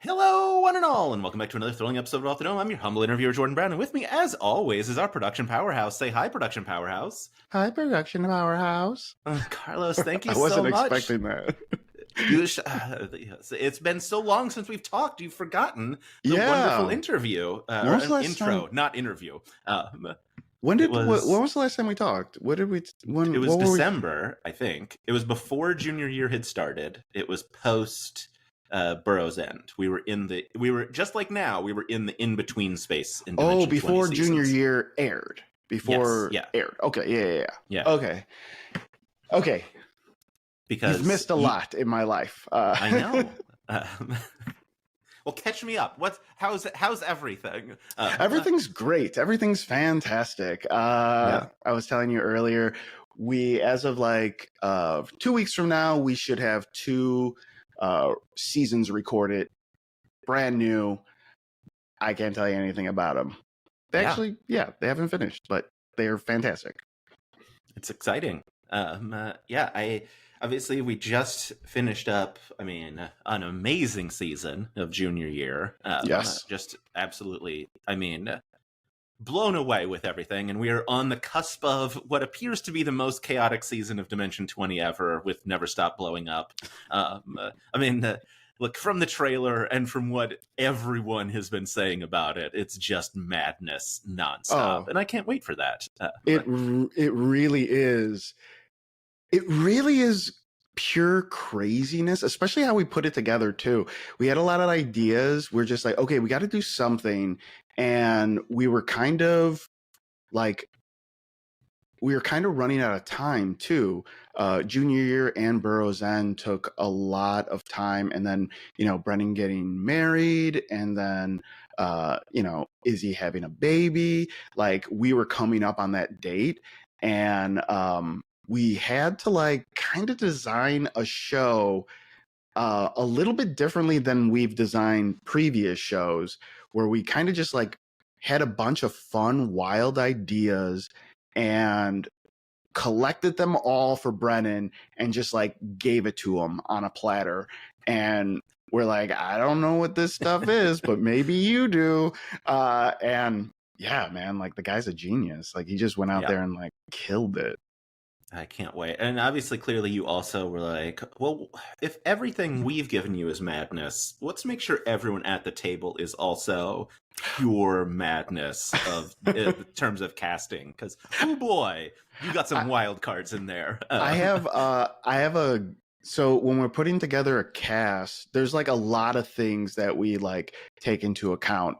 Hello, one and all, and welcome back to another thrilling episode of Off the Dome. I'm your humble interviewer, Jordan Brown, and with me, as always, is our production powerhouse. Say hi, production powerhouse. Hi, production powerhouse. Carlos, thank you I so wasn't much. expecting that. It's been so long since we've talked. You've forgotten the Yeah. wonderful interview. When was the last intro, time- not interview. When it was- was the last time we talked? What did we? When It was what were we- December, I think. It was before junior year had started. It was post Burrow's End. We were just like now. We were in the in between space. In Oh, Dimension before 20 junior seasons. year aired. Before Yes, aired. Okay, yeah. Yeah. Okay. Because You've missed a lot in my life. I know. Well, catch me up. How's everything? Everything's great. Everything's fantastic. I was telling you earlier, we, as of 2 weeks from now, we should have 2 seasons recorded, brand new. I can't tell you anything about them. They they haven't finished, but they're fantastic. It's exciting. Obviously we just finished up, an amazing season of junior year. Yes. Just absolutely, blown away with everything, and we are on the cusp of what appears to be the most chaotic season of Dimension 20 ever, with Never Stop Blowing Up. Look, from the trailer and from what everyone has been saying about it, it's just madness nonstop, and I can't wait for that. It really is. It really is pure craziness, especially how we put it together too. We had a lot of ideas. We're just like, okay, we got to do something, and we were kind of running out of time too. Junior year and Burrow's End took a lot of time, and then Brennan getting married, and then Izzy having a baby. We were coming up on that date, and we had to kind of design a show a little bit differently than we've designed previous shows, where we kind of just had a bunch of fun, wild ideas and collected them all for Brennan and just gave it to him on a platter. And we're like, I don't know what this stuff is, but maybe you do. And yeah, man, the guy's a genius. He just went out there and killed it. I can't wait. And obviously, clearly, you also were like, well, if everything we've given you is madness, let's make sure everyone at the table is also pure madness in terms of casting. Because, oh boy, you got some wild cards in there. So when we're putting together a cast, there's a lot of things that we take into account.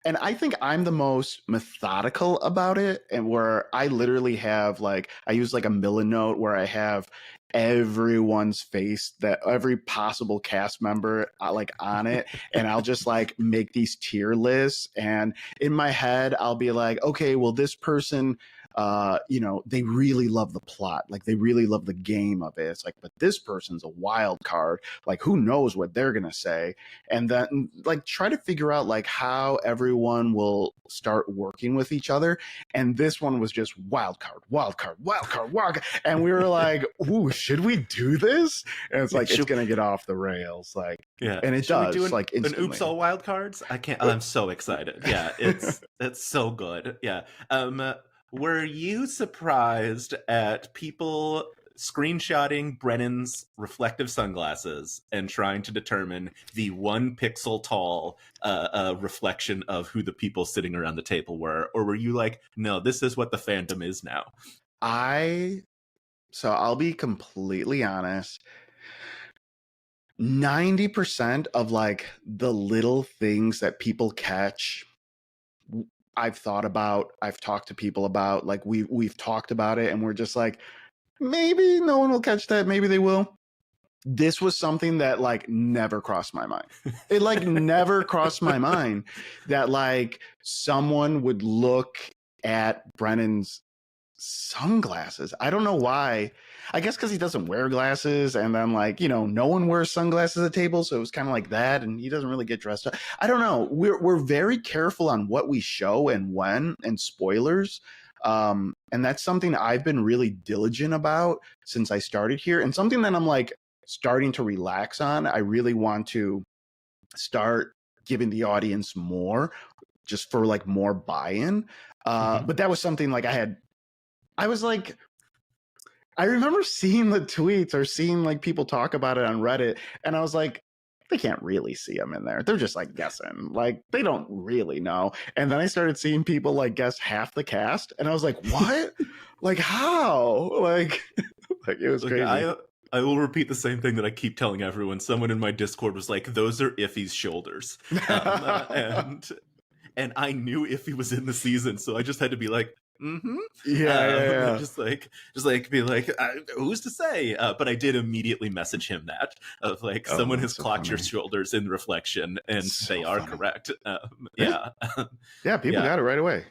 And I think I'm the most methodical about it, and where I literally have I use a Milanote where I have everyone's face, that every possible cast member on it, and I'll just make these tier lists, and in my head I'll be like, okay, well, this person they really love the plot, they really love the game of it. It's but this person's a wild card, who knows what they're gonna say, and then try to figure out how everyone will start working with each other. And this one was just wild card, and we were like, ooh, should we do this? And it's it's gonna get off the rails, and it does. We do instantly. An oops all wild cards. I'm so excited. Yeah, it's so good. Yeah. Were you surprised at people screenshotting Brennan's reflective sunglasses and trying to determine the 1 pixel tall reflection of who the people sitting around the table were? Or were you like, no, this is what the fandom is now? So I'll be completely honest. 90% of the little things that people catch, I've thought about, I've talked to people about, we've talked about it, and we're just maybe no one will catch that, maybe they will. This was something that never crossed my mind. It never crossed my mind that someone would look at Brennan's sunglasses. I don't know why. I guess because he doesn't wear glasses, and then no one wears sunglasses at the table, so it was kind of that, and he doesn't really get dressed up. I don't know. We're very careful on what we show and when, and spoilers. And that's something I've been really diligent about since I started here, and something that I'm starting to relax on. I really want to start giving the audience more just for like more buy-in. But that was something like I was like, I remember seeing the tweets or seeing like people talk about it on Reddit, and I was like, they can't really see them in there. They're just like guessing. Like they don't really know. And then I started seeing people like guess half the cast, and I was like, what? Like how? Like, like it was Look, crazy. I will repeat the same thing that I keep telling everyone. Someone in my Discord was like, "Those are Iffy's shoulders," and I knew Iffy was in the season, so I just had to be like, "Mm-hmm." Yeah. Just like be like, "Who's to say?" But I did immediately message him that of like Oh, someone has that's so clocked your funny. shoulders in reflection, and So they are funny. correct. Really? Yeah, Yeah, people yeah. got it right away.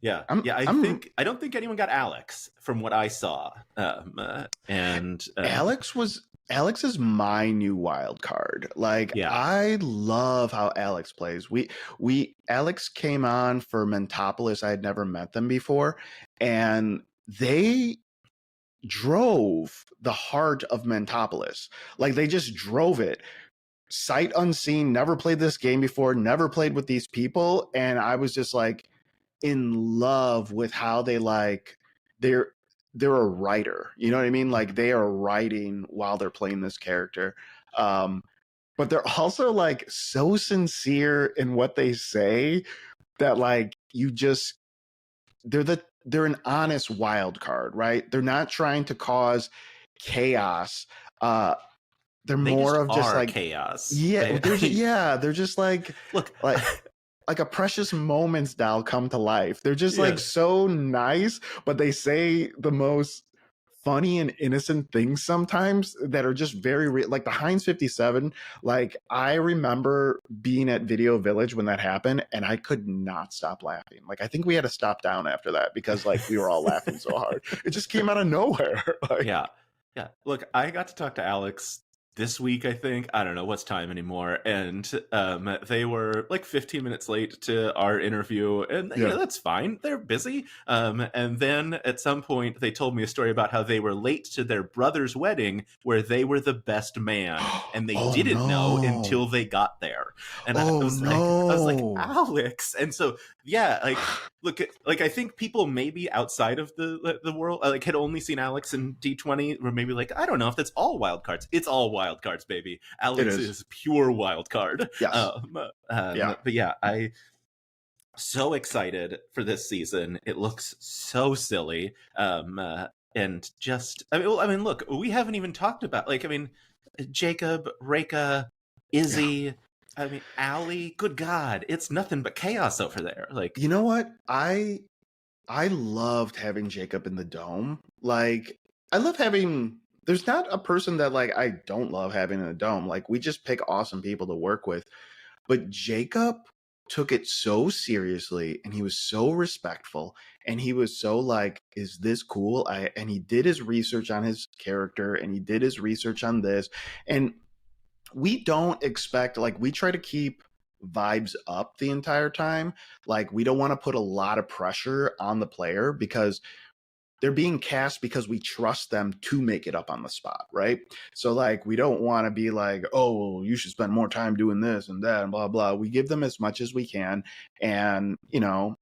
Yeah, I'm yeah. I'm I don't think anyone got Alex from what I saw. And Alex is my new wild card. Like yeah, I love how Alex plays. We Alex came on for Mentopolis. I had never met them before, and they drove the heart of Mentopolis. Like they just drove it. Sight unseen, never played this game before, never played with these people, and I was just like in love with how they like they're they're a writer, you know what I mean, like they are writing while they're playing this character. But they're also like so sincere in what they say that like you just they're an honest wild card, right? They're not trying to cause chaos. uh they're they more just of just are like chaos. yeah, they're just Look. like like a precious moments doll come to life. They're just like Yes, so nice, but they say the most funny and innocent things sometimes that are just very real. Like the Heinz 57, like I remember being at Video Village when that happened and I could not stop laughing. Like I think we had to stop down after that because like we were all laughing so hard. It just came out of nowhere. Like yeah, yeah. Look, I got to talk to Alex this week. I think I don't know what's time anymore, and they were like 15 minutes late to our interview, and yeah. that's fine. They're busy. And then at some point, they told me a story about how they were late to their brother's wedding, where they were the best man, and they Oh didn't know no. until they got there. And Oh I was like, no. Alex, and so yeah, like look, like I think people maybe outside of the world like had only seen Alex in D20, or maybe like I don't know if that's all wild cards. It's all wild cards, baby. It Alex is. is pure wild card. Yes. Yeah. But yeah, I so excited for this season. It looks so silly. And just I mean, look, we haven't even talked about like I mean, Jacob, Reka, Yeah. Izzy. I mean, Allie. Good God, it's nothing but chaos over there. Like, You know what? I loved having Jacob in the dome. Like I love having there's not a person that like I don't love having in the dome. Like we just pick awesome people to work with. But Jacob took it so seriously and he was so respectful and he was so like, is this cool? And he did his research on his character and he did his research on this. And we don't expect like we try to keep vibes up the entire time. Like we don't want to put a lot of pressure on the player because they're being cast because we trust them to make it up on the spot, right? So like we don't want to be like, oh, well, you should spend more time doing this and that and blah blah. We give them as much as we can, and you know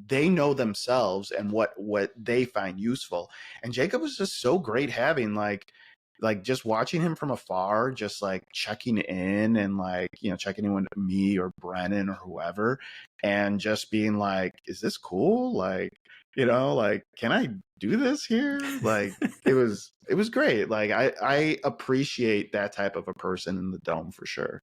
they know themselves and what they find useful. And Jacob was just so great having like just watching him from afar, just like checking in and like you know checking in with me or Brennan or whoever, and just being like, is this cool? Like you know like can I do this here? Like it was great. Like I appreciate that type of a person in the dome for sure.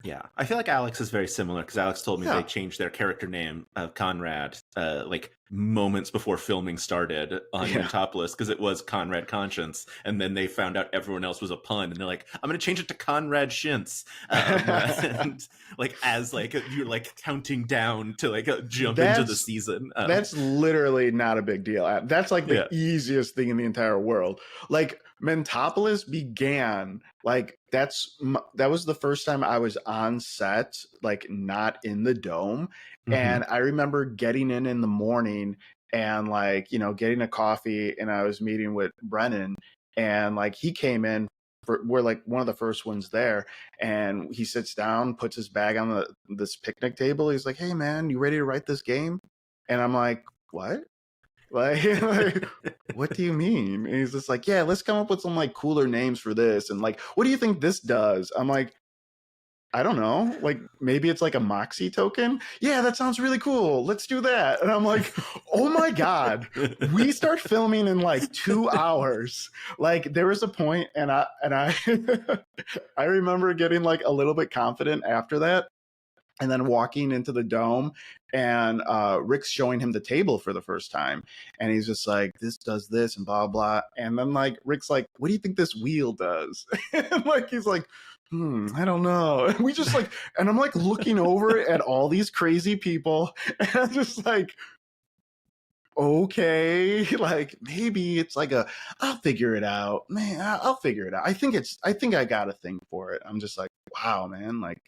yeah, I feel like Alex is very similar because Alex told me they Yeah. changed their character name of Conrad like moments before filming started on Yeah. Mentopolis because it was Conrad Conscience, and then they found out everyone else was a pun, and they're like, "I'm going to change it to Conrad Shintz," and like as like you're like counting down to like jump into the that's season. that's literally not a big deal. That's like the Yeah. easiest thing in the entire world. Like Mentopolis began like that was the first time I was on set, like not in the dome. Mm-hmm. And I remember getting in the morning and like, you know, getting a coffee and I was meeting with Brennan and like he came in we're like one of the first ones there, and he sits down, puts his bag on this picnic table. He's like, "Hey man, you ready to write this game?" And I'm like, "What? Like, what do you mean?" And he's just like, "Yeah, let's come up with some like cooler names for this, and like, what do you think this does?" I'm like, "I don't know. Like, maybe it's like a Moxie token." "Yeah, that sounds really cool. Let's do that." And I'm like, "Oh my God." We start filming in like 2 hours. Like, there was a point, and I I remember getting like a little bit confident after that. And then walking into the dome, and Rick's showing him the table for the first time. And he's just like, "This does this and blah, blah." And then like Rick's like, "What do you think this wheel does?" And like, he's like, "I don't know." And we just like, and I'm like looking over at all these crazy people. And I'm just like, okay, like maybe it's like I'll figure it out. Man, I'll figure it out. I think I got a thing for it. I'm just like, wow, man, like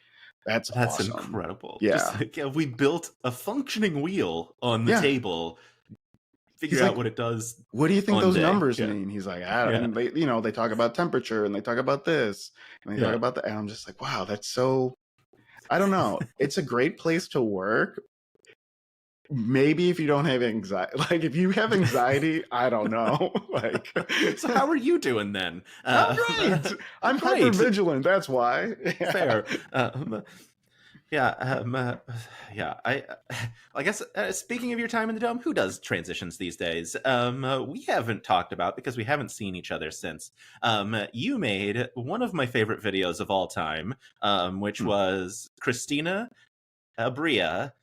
that's awesome. Incredible. Yeah. Just like, yeah, we built a functioning wheel on the Yeah. table. Figure He's out like, what it does. "What do you think one those day." numbers Yeah. mean?" He's like, "I don't." And they, they talk about temperature, and they talk about this, and they talk about that. And I'm just like, wow, that's so. I don't know. It's a great place to work. Maybe if you don't have anxiety, like if you have anxiety, I don't know. Like, So how are you doing then? I'm great. I'm great. hyper-vigilant. That's why. Yeah. Fair. Yeah. I guess speaking of your time in the dome, who does transitions these days? We haven't talked about, because we haven't seen each other since. You made one of my favorite videos of all time, which was Christina Bria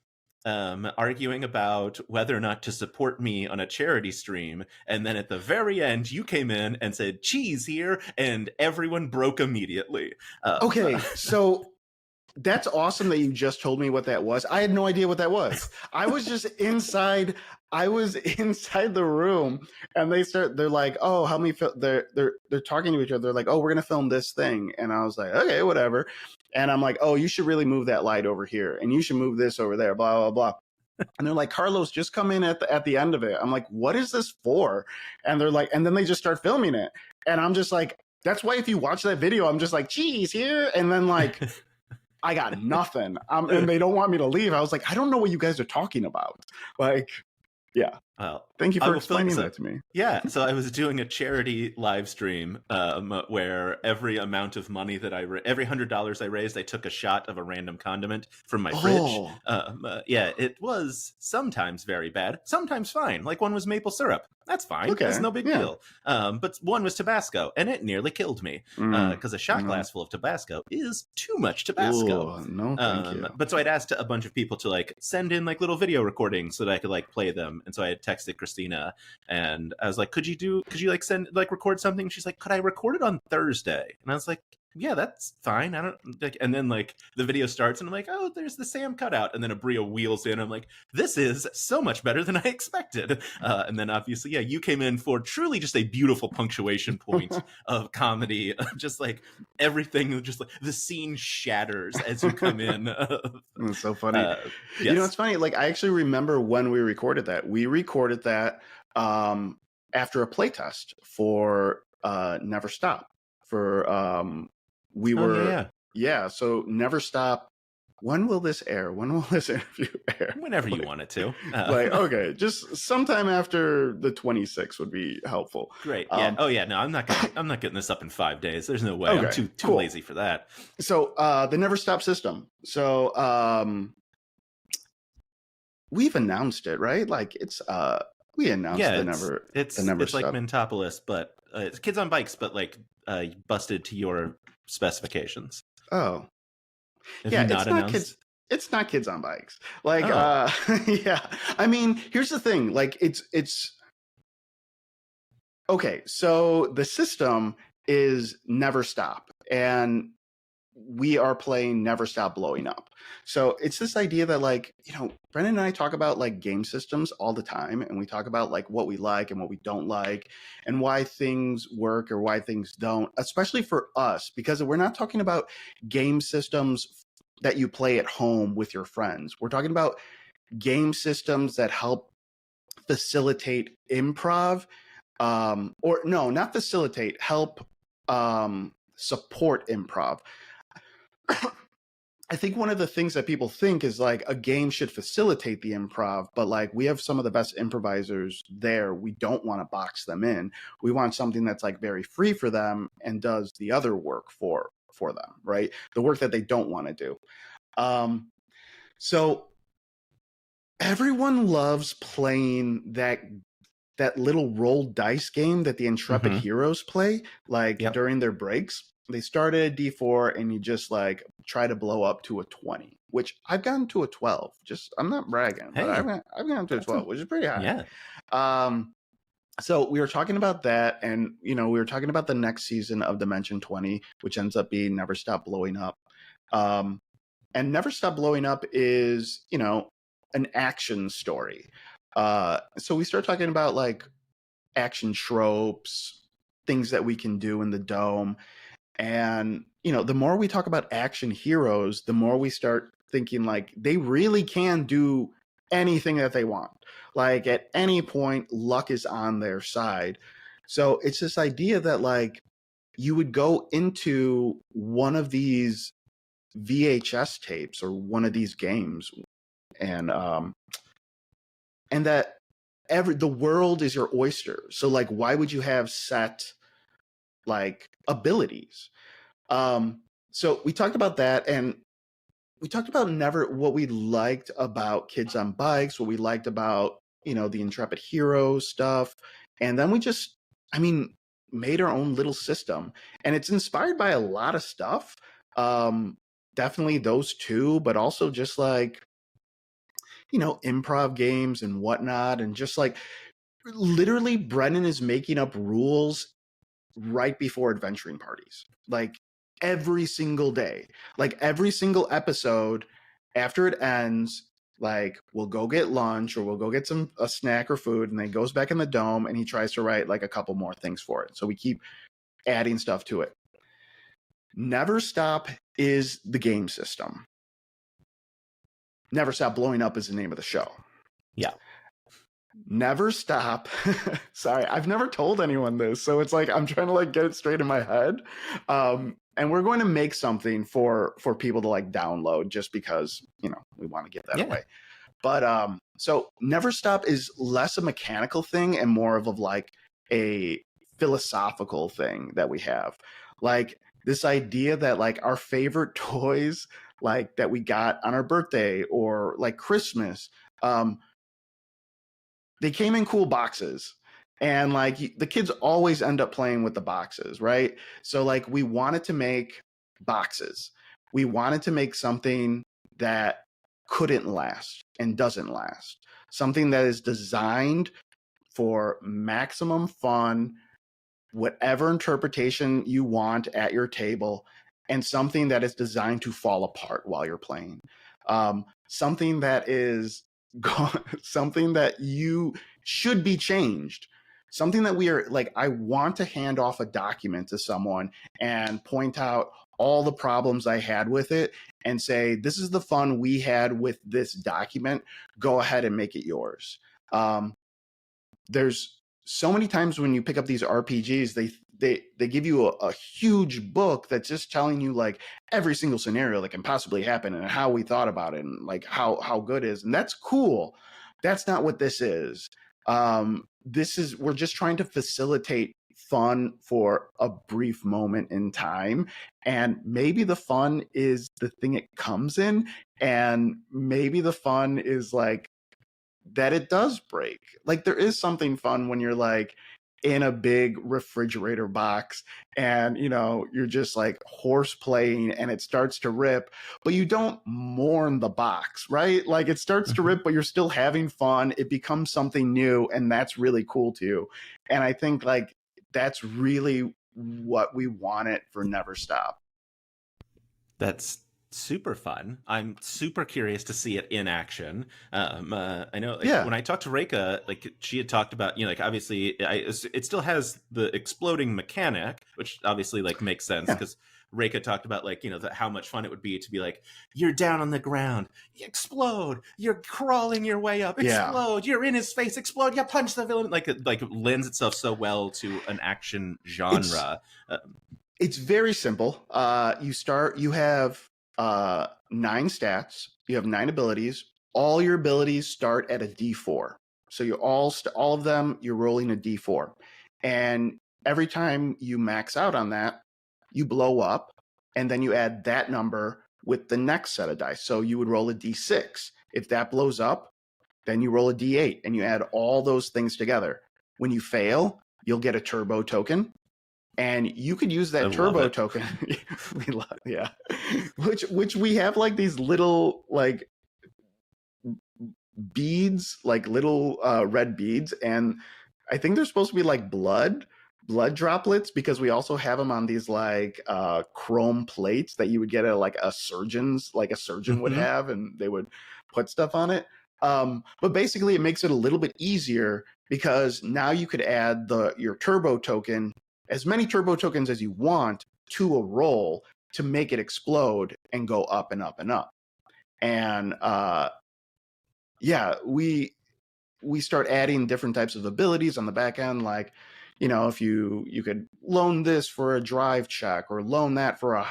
arguing about whether or not to support me on a charity stream, and then at the very end you came in and said cheese here, and everyone broke immediately. Okay, so that's awesome that you just told me what that was. I had no idea what that was. I was just inside. I was inside the room, and they're like, "Oh, how many?" They're talking to each other. They're like, "Oh, we're gonna film this thing," and I was like, "Okay, whatever." And I'm like, "Oh, you should really move that light over here, and you should move this over there." Blah blah blah. And they're like, "Carlos, just come in at the end of it." I'm like, "What is this for?" And they're like, and then they just start filming it, and I'm just like, "That's why if you watch that video, I'm just like, cheese here," and then like. I got nothing. And they don't want me to leave. I was like, I don't know what you guys are talking about. Like, yeah. Well, thank you for explaining that to me. Yeah, so I was doing a charity live stream where every amount of money that every $100 I raised, I took a shot of a random condiment from my fridge. Yeah, it was sometimes very bad, sometimes fine. Like one was maple syrup. That's fine. Okay. It's no big deal. But one was Tabasco, and it nearly killed me because a shot glass full of Tabasco is too much Tabasco. Ooh, no, thank you. But so I'd asked a bunch of people to like send in like little video recordings so that I could like play them, and so I had texted Christina, and I was like, could you like record something? She's like, "Could I record it on Thursday?" And I was like, "Yeah, that's fine. I don't like." And then like the video starts, and I'm like, "Oh, there's the Sam cutout," and then Abria wheels in. I'm like, "This is so much better than I expected." And then obviously, yeah, you came in for truly just a beautiful punctuation point of comedy, just like everything, just like the scene shatters as you come in. It's so funny. Yes. You know, it's funny. Like I actually remember when we recorded that. We recorded that after a playtest for Never Stop. For we were so Never Stop. When will this air? When will this interview air? Whenever you want it to. Like, okay, just sometime after the 26th would be helpful. Great. Yeah. No, I'm not getting this up in 5 days. There's no way. Okay, I'm too lazy for that. So the Never Stop system. So we've announced it, right? Like it's we announced the Never. It's like Mentopolis, but it's kids on bikes, but like busted to your specifications. Oh. It's not kids on bikes. Like, yeah. I mean, here's the thing. Like, it's okay. So the system is Never Stop, and we are playing Never Stop Blowing Up. So it's this idea that, like, Brennan and I talk about like game systems all the time, and we talk about like what we like and what we don't like, and why things work or why things don't, especially for us, because we're not talking about game systems that you play at home with your friends. We're talking about game systems that help facilitate improv, or no, not facilitate, help support improv. I think one of the things that people think is like a game should facilitate the improv, but like we have some of the best improvisers there. We don't want to box them in. We want something that's like very free for them and does the other work for them, right? The work that they don't want to do. So everyone loves playing that little roll dice game that the Intrepid Heroes play, like during their breaks. They start at a D4 and you just like try to blow up to a 20, which I've gotten to a 12. Just, I'm not bragging, but I've gotten to a 12, which is pretty high. Yeah. So we were talking about that, and we were talking about the next season of Dimension 20, which ends up being Never Stop Blowing Up. And Never Stop Blowing Up is, an action story. So we start talking about like action tropes, things that we can do in the dome. And, the more we talk about action heroes, the more we start thinking like they really can do anything that they want. Like at any point, luck is on their side. So it's this idea that like you would go into one of these VHS tapes or one of these games and that the world is your oyster. So like, why would you have set like abilities? So we talked about that, and we talked about what we liked about Kids on Bikes, what we liked about, the Intrepid Heroes stuff. And then we just, made our own little system, and it's inspired by a lot of stuff. Definitely those two, but also just like, improv games and whatnot. And just like literally Brennan is making up rules right before adventuring parties, like every single day, like every single episode after it ends, like we'll go get lunch or we'll go get a snack or food, and then he goes back in the dome and he tries to write like a couple more things for it. So we keep adding stuff to it. Never Stop is the game system. Never Stop Blowing Up is the name of the show. Yeah. Never Stop. Sorry, I've never told anyone this, so it's like I'm trying to like get it straight in my head. And we're going to make something for people to like download just because, we want to give that away. But so Never Stop is less a mechanical thing and more of like a philosophical thing that we have. Like this idea that like our favorite toys, like that we got on our birthday or like Christmas, they came in cool boxes, and like the kids always end up playing with the boxes, right? So like we wanted to make boxes. We wanted to make something that couldn't last and doesn't last. Something that is designed for maximum fun, whatever interpretation you want at your table, and something that is designed to fall apart while you're playing. Something that is something that you should be changed. Something that we are like, I want to hand off a document to someone and point out all the problems I had with it and say, this is the fun we had with this document. Go ahead and make it yours. There's so many times when you pick up these RPGs, they give you a huge book that's just telling you like every single scenario that can possibly happen and how we thought about it and like how good it is. And that's cool. That's not what this is. We're just trying to facilitate fun for a brief moment in time. And maybe the fun is the thing it comes in. And maybe the fun is like that it does break. Like there is something fun when you're like in a big refrigerator box and you're just like horse playing and it starts to rip, but you don't mourn the box, right? Like it starts to rip, but you're still having fun. It becomes something new, and that's really cool too. And I think like that's really what we wanted for Never Stop. That's super fun. I'm super curious to see it in action. I know when I talked to Reika, like she had talked about, like obviously it still has the exploding mechanic, which obviously like makes sense because Reika talked about like, how much fun it would be to be like, you're down on the ground, you explode, you're crawling your way up, explode, you're in his face, explode, you punch the villain. Like lends itself so well to an action genre. It's very simple. You have 9 stats. You have 9 abilities. All your abilities start at a D4. So you all of them, you're rolling a D4. And every time you max out on that, you blow up, and then you add that number with the next set of dice. So you would roll a D6. If that blows up, then you roll a D8, and you add all those things together. When you fail, you'll get a turbo token, and you could use that turbo token. We love, yeah, which we have like these little like beads, like little red beads, and I think they're supposed to be like blood droplets, because we also have them on these like chrome plates that you would get at like a surgeon would have, and they would put stuff on it. But basically it makes it a little bit easier, because now you could add your turbo token, as many turbo tokens as you want, to a roll to make it explode and go up and up and up. And yeah, we start adding different types of abilities on the back end, like, you know, if you could loan this for a drive check, or loan that for a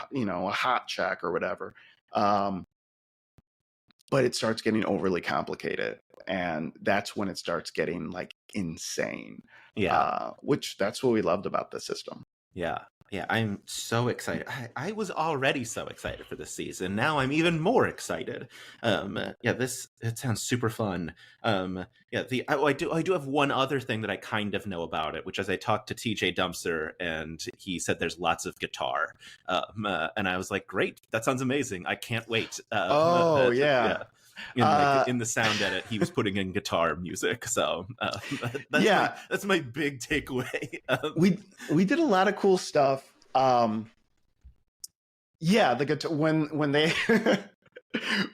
hot check or whatever. But it starts getting overly complicated, and that's when it starts getting like insane. Yeah. Which that's what we loved about the system. Yeah. Yeah, I'm so excited. I was already so excited for this season. Now I'm even more excited. It sounds super fun. I do have one other thing that I kind of know about it, which is I talked to TJ Dumpster, and he said there's lots of guitar. And I was like, great, that sounds amazing. I can't wait. Yeah. In the sound edit, he was putting in guitar music, so that's my big takeaway. We did a lot of cool stuff. The guitar, when they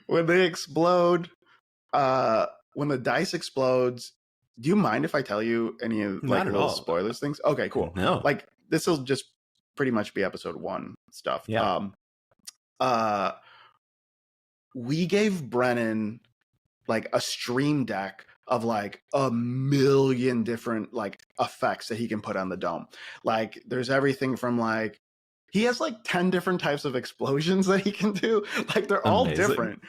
when they explode, when the dice explodes. Do you mind if I tell you any of like little spoilers things? Okay, cool. No, like this will just pretty much be episode 1 stuff. Yeah. We gave Brennan like a stream deck of like a million different like effects that he can put on the dome. Like there's everything from like, he has like 10 different types of explosions that he can do. Like they're all different.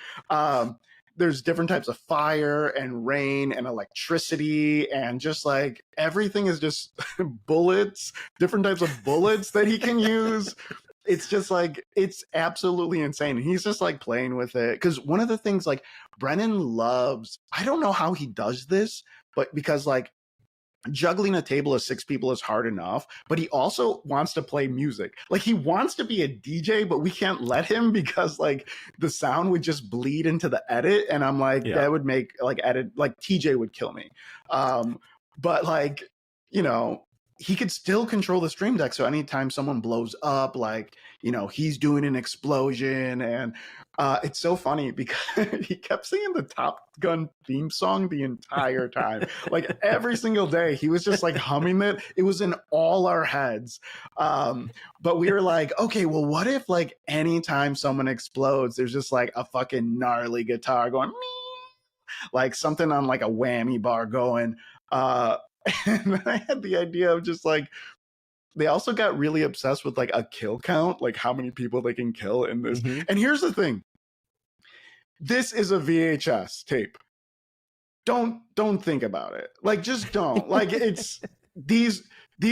There's different types of fire and rain and electricity, and just like everything is just bullets, different types of bullets that he can use. It's just like, it's absolutely insane. And he's just like playing with it. Because one of the things like Brennan loves, I don't know how he does this, but because like juggling a table of 6 people is hard enough, but he also wants to play music. Like he wants to be a DJ, but we can't let him, because like the sound would just bleed into the edit. And I'm like, that would make like edit, like TJ would kill me. But like, you know, he could still control the stream deck. So anytime someone blows up, like, you know, he's doing an explosion. And it's so funny because he kept singing the Top Gun theme song the entire time. Like every single day, he was just like humming it. It was in all our heads. But we were like, okay, well, what if like anytime someone explodes, there's just like a fucking gnarly guitar going, like something on like a whammy bar going. And then I had the idea of just like, they also got really obsessed with like a kill count, like how many people they can kill in this. And here's the thing. This is a VHS tape. Don't think about it. Like, just don't. Like, it's these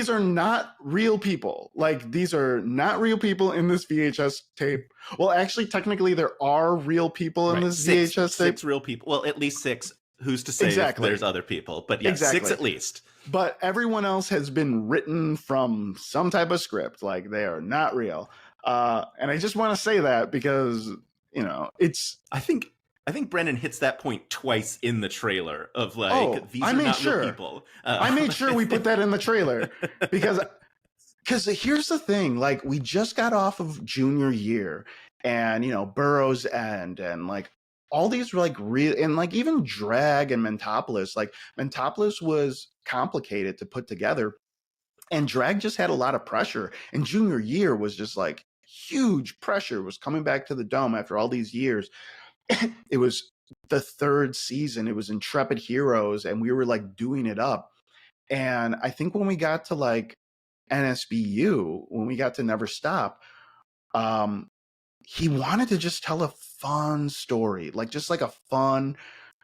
are not real people. Like, these are not real people in this VHS tape. Well, actually, technically, there are real people in this VHS tape. 6 real people. Well, at least 6. Who's to say if there's other people? But yeah, 6 at least. But everyone else has been written from some type of script. Like, they are not real. And I just want to say that because, you know, it's... I think Brennan hits that point twice in the trailer of like, these are not real people. I made sure we put that in the trailer because here's the thing. Like, we just got off of junior year, and, you know, Burroughs End, and like, all these were like real, and like even Drag and Mentopolis. Like Mentopolis was complicated to put together, and Drag just had a lot of pressure. And junior year was just like huge pressure. It was coming back to the Dome after all these years. It was the 3rd season. It was Intrepid Heroes, and we were like doing it up. And I think when we got to like NSBU, when we got to Never Stop, he wanted to just tell a fun story, like just like a fun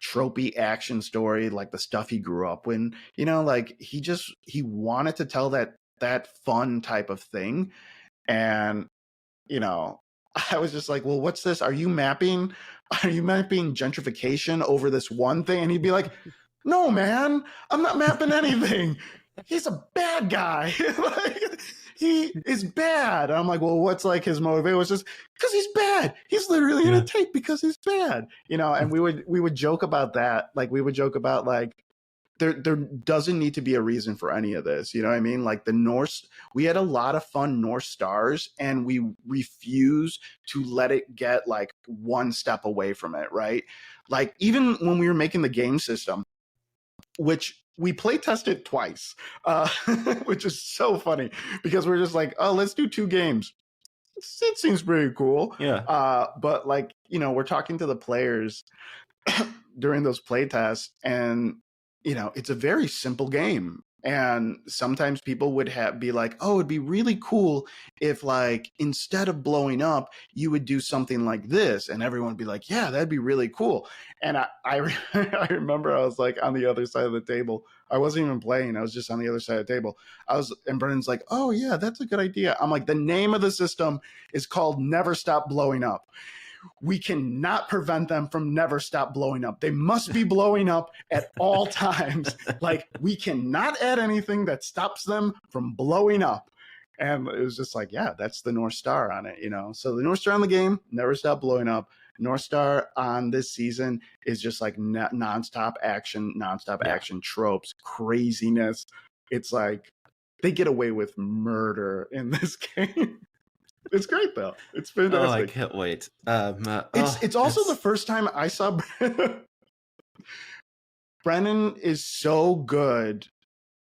tropey action story, like the stuff he grew up with, you know, like he wanted to tell that fun type of thing. And, you know, I was just like, well, what's this? Are you mapping gentrification over this one thing? And he'd be like, no, man, I'm not mapping anything. He's a bad guy. Like, he is bad. And I'm like, well, what's like his motive? It was just because he's bad. He's literally in a tape because he's bad, you know. And we would joke about that. Like, we would joke about like there doesn't need to be a reason for any of this. You know what I mean? Like we had a lot of fun North Stars, and we refuse to let it get like one step away from it, right? Like, even when we were making the game system, which we play tested twice, which is so funny because we're just like, oh, let's do 2 games. It seems pretty cool. Yeah. But like, you know, we're talking to the players during those play tests, and, you know, it's a very simple game. And sometimes people would be like, oh, it'd be really cool if, like, instead of blowing up, you would do something like this. And everyone would be like, yeah, that'd be really cool. And I remember I was like on the other side of the table. I wasn't even playing. I was just on the other side of the table. And Brennan's like, oh, yeah, that's a good idea. I'm like, the name of the system is called Never Stop Blowing Up. We cannot prevent them from never stop blowing up. They must be blowing up at all times. Like, we cannot add anything that stops them from blowing up. And it was just like, yeah, that's the North Star on it, you know? So the North Star on the game, never stop blowing up. North Star on this season is just like nonstop action tropes, craziness. It's like they get away with murder in this game. It's great though. It's fantastic. Oh, I can't wait. It's also the first time I saw Brennan is so good.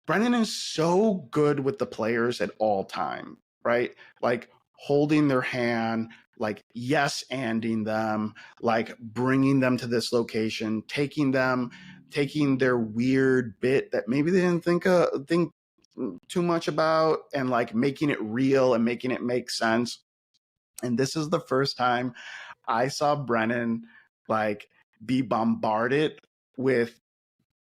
Brennan is so good with the players at all time, right? Like holding their hand, like yes-anding them, like bringing them to this location, taking their weird bit that maybe they didn't think too much about, and like making it real and making it make sense. And this is the first time I saw Brennan like be bombarded with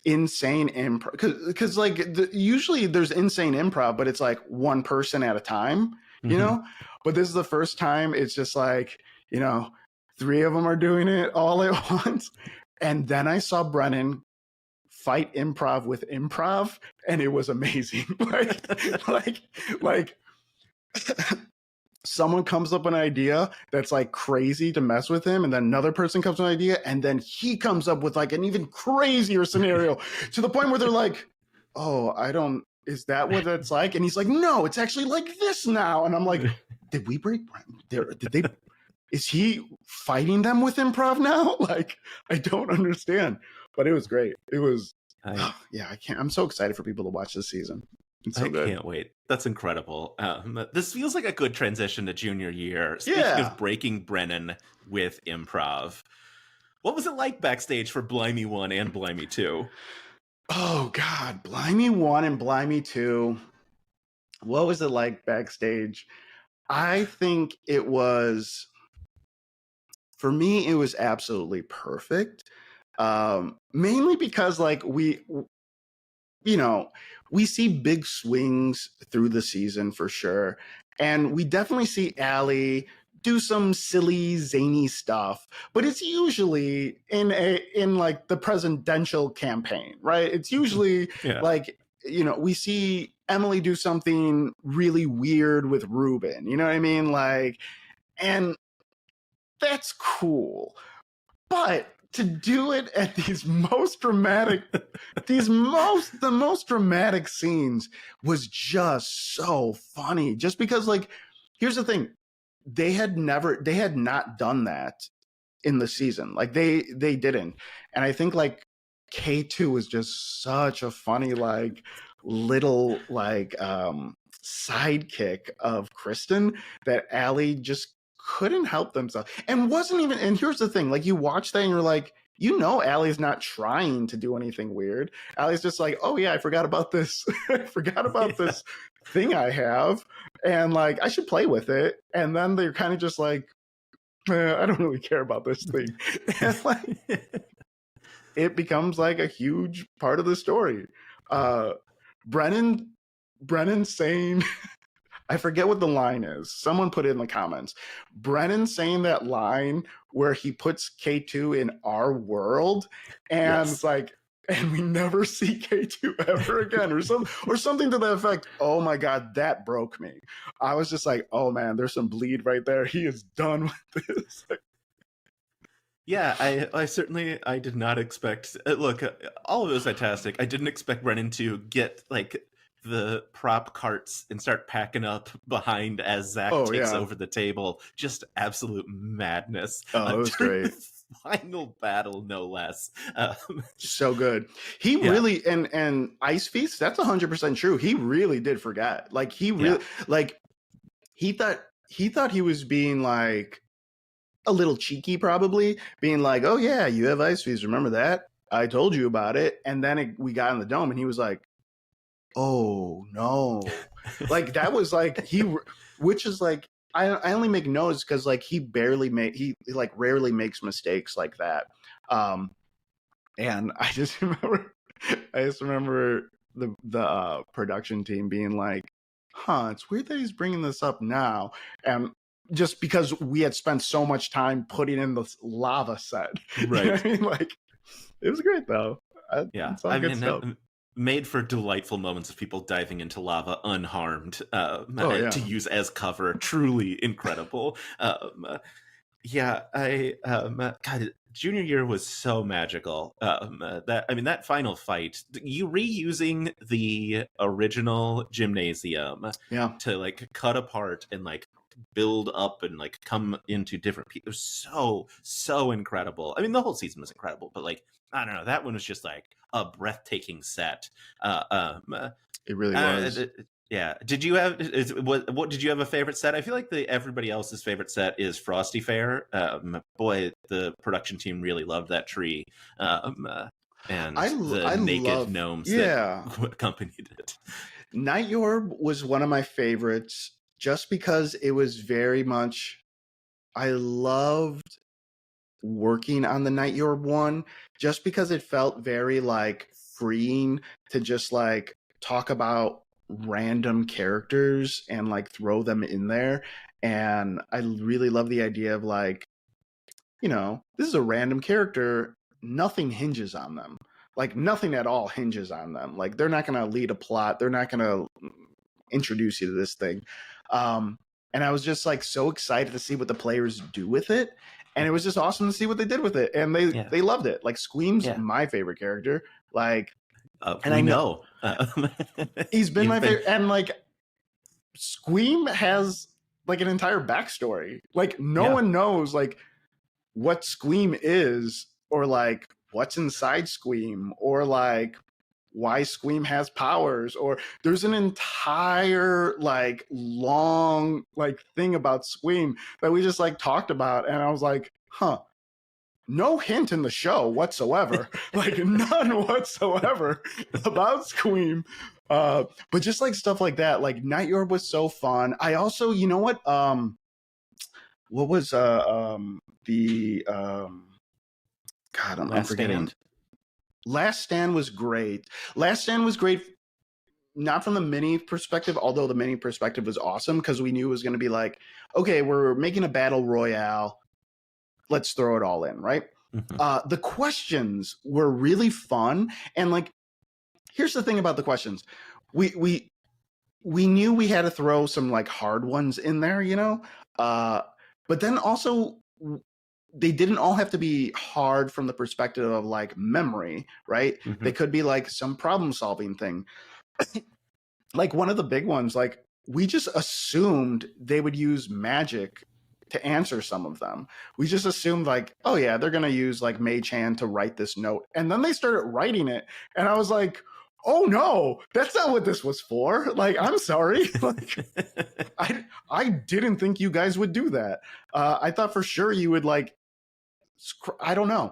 insane improv, because like usually there's insane improv, but it's like one person at a time, you know. But this is the first time it's just like, you know, 3 of them are doing it all at once. And then I saw Brennan fight improv with improv, and it was amazing. like someone comes up with an idea that's like crazy to mess with him, and then another person comes with an idea, and then he comes up with like an even crazier scenario to the point where they're like, oh, is that what it's like? And he's like, no, it's actually like this now. And I'm like, did we break Brennan? Is he fighting them with improv now? Like, I don't understand. But it was great. It was, I'm so excited for people to watch this season. It's so good. Can't wait. That's incredible. This feels like a good transition to junior year. Speaking of breaking Brennan with improv, what was it like backstage for Blimey 1 and Blimey 2? Oh, God. Blimey 1 and Blimey 2. What was it like backstage? I think it was, for me, it was absolutely perfect. Mainly because like we see big swings through the season for sure, and we definitely see Allie do some silly zany stuff, but it's usually in like the presidential campaign, right? It's usually like, you know, we see Emily do something really weird with Ruben, you know what I mean? Like, and that's cool, but to do it at these most dramatic, the most dramatic scenes was just so funny. Just because, like, here's the thing. They had not done that in the season. Like they didn't. And I think like K2 was just such a funny, like little, like, sidekick of Kristen that Allie just couldn't help themselves, and wasn't even. And here's the thing: like, you watch that and you're like, you know, Allie's not trying to do anything weird. Allie's just like, oh yeah, I forgot about this. I forgot about this thing I have, and like I should play with it. And then they're kind of just like, I don't really care about this thing. And like it becomes like a huge part of the story. Brennan Brennan saying I forget what the line is. Someone put it in the comments. Brennan saying that line where he puts K2 in our world, and Yes. it's like, and we never see K2 ever again, or something to that effect. Oh my god, that broke me. I was just like, oh man, there's some bleed right there. He is done with this. Yeah, I certainly I did not expect. Look, all of it was fantastic. I didn't expect Brennan to get like the prop carts and start packing up behind as Zach Oh takes yeah. over the table. Just absolute madness. Oh, it was During great. the final battle, no less. So good. He Yeah. really and Ice Feast, that's 100% true. He really did forget. Like he really like he thought he was being like a little cheeky, probably being like, oh yeah, you have Ice Feast, remember that? I told you about it. And then we got in the dome and he was like, oh no. Like that was like which is like I only make notes because like he like rarely makes mistakes like that. And I just remember the production team being like, huh, it's weird that he's bringing this up now. And just because we had spent so much time putting in this lava set. Right. You know what I mean? Like, it was great though. Yeah. It's all good stuff. Made for delightful moments of people diving into lava unharmed to use as cover. Truly incredible. Yeah, God, junior year was so magical. That final fight, you reusing the original gymnasium, to like cut apart and like build up and like come into different people. It was so incredible. I mean, the whole season was incredible, but like I don't know, that one was just like a breathtaking set. It really was. Yeah. Did you have what did you have a favorite set? I feel like everybody else's favorite set is Frosty Fair. Boy, the production team really loved that tree. And the naked gnomes that accompanied it. Night Yorb was one of my favorites just because it was very much I loved working on the Night Yorb one just because it felt very like freeing to just like talk about random characters and like throw them in there. And I really love the idea of like, you know, this is a random character, nothing hinges on them. Like nothing at all hinges on them. Like they're not going to lead a plot, they're not going to introduce you to this thing. And I was just like so excited to see what the players do with it. And it was just awesome to see what they did with it. And they loved it. Like Squeam's my favorite character. Like, and I know he's been my favorite. And like Squeam has like an entire backstory. Like no one knows like what Squeam is or like what's inside Squeam or like why Squeam has powers, or there's an entire like long like thing about Squeam that we just like talked about, and I was like, huh, no hint in the show whatsoever. Like none whatsoever about Squeam. But just like stuff like that, like Night Yorb was so fun. I also, you know what was the God, I'm forgetting. Last Stand was great. Last Stand was great, not from the mini perspective, although the mini perspective was awesome because we knew it was going to be like, okay, we're making a battle royale. Let's throw it all in, right? Mm-hmm. The questions were really fun. And like, here's the thing about the questions. We knew we had to throw some like hard ones in there, you know? But then also they didn't all have to be hard from the perspective of like memory, right? Mm-hmm. They could be like some problem solving thing. Like one of the big ones, like we just assumed they would use magic to answer some of them. We just assumed like, oh yeah, they're going to use like Mage Hand to write this note. And then they started writing it. And I was like, oh no, that's not what this was for. Like, I'm sorry. Like, I didn't think you guys would do that. I thought for sure you would like, I don't know.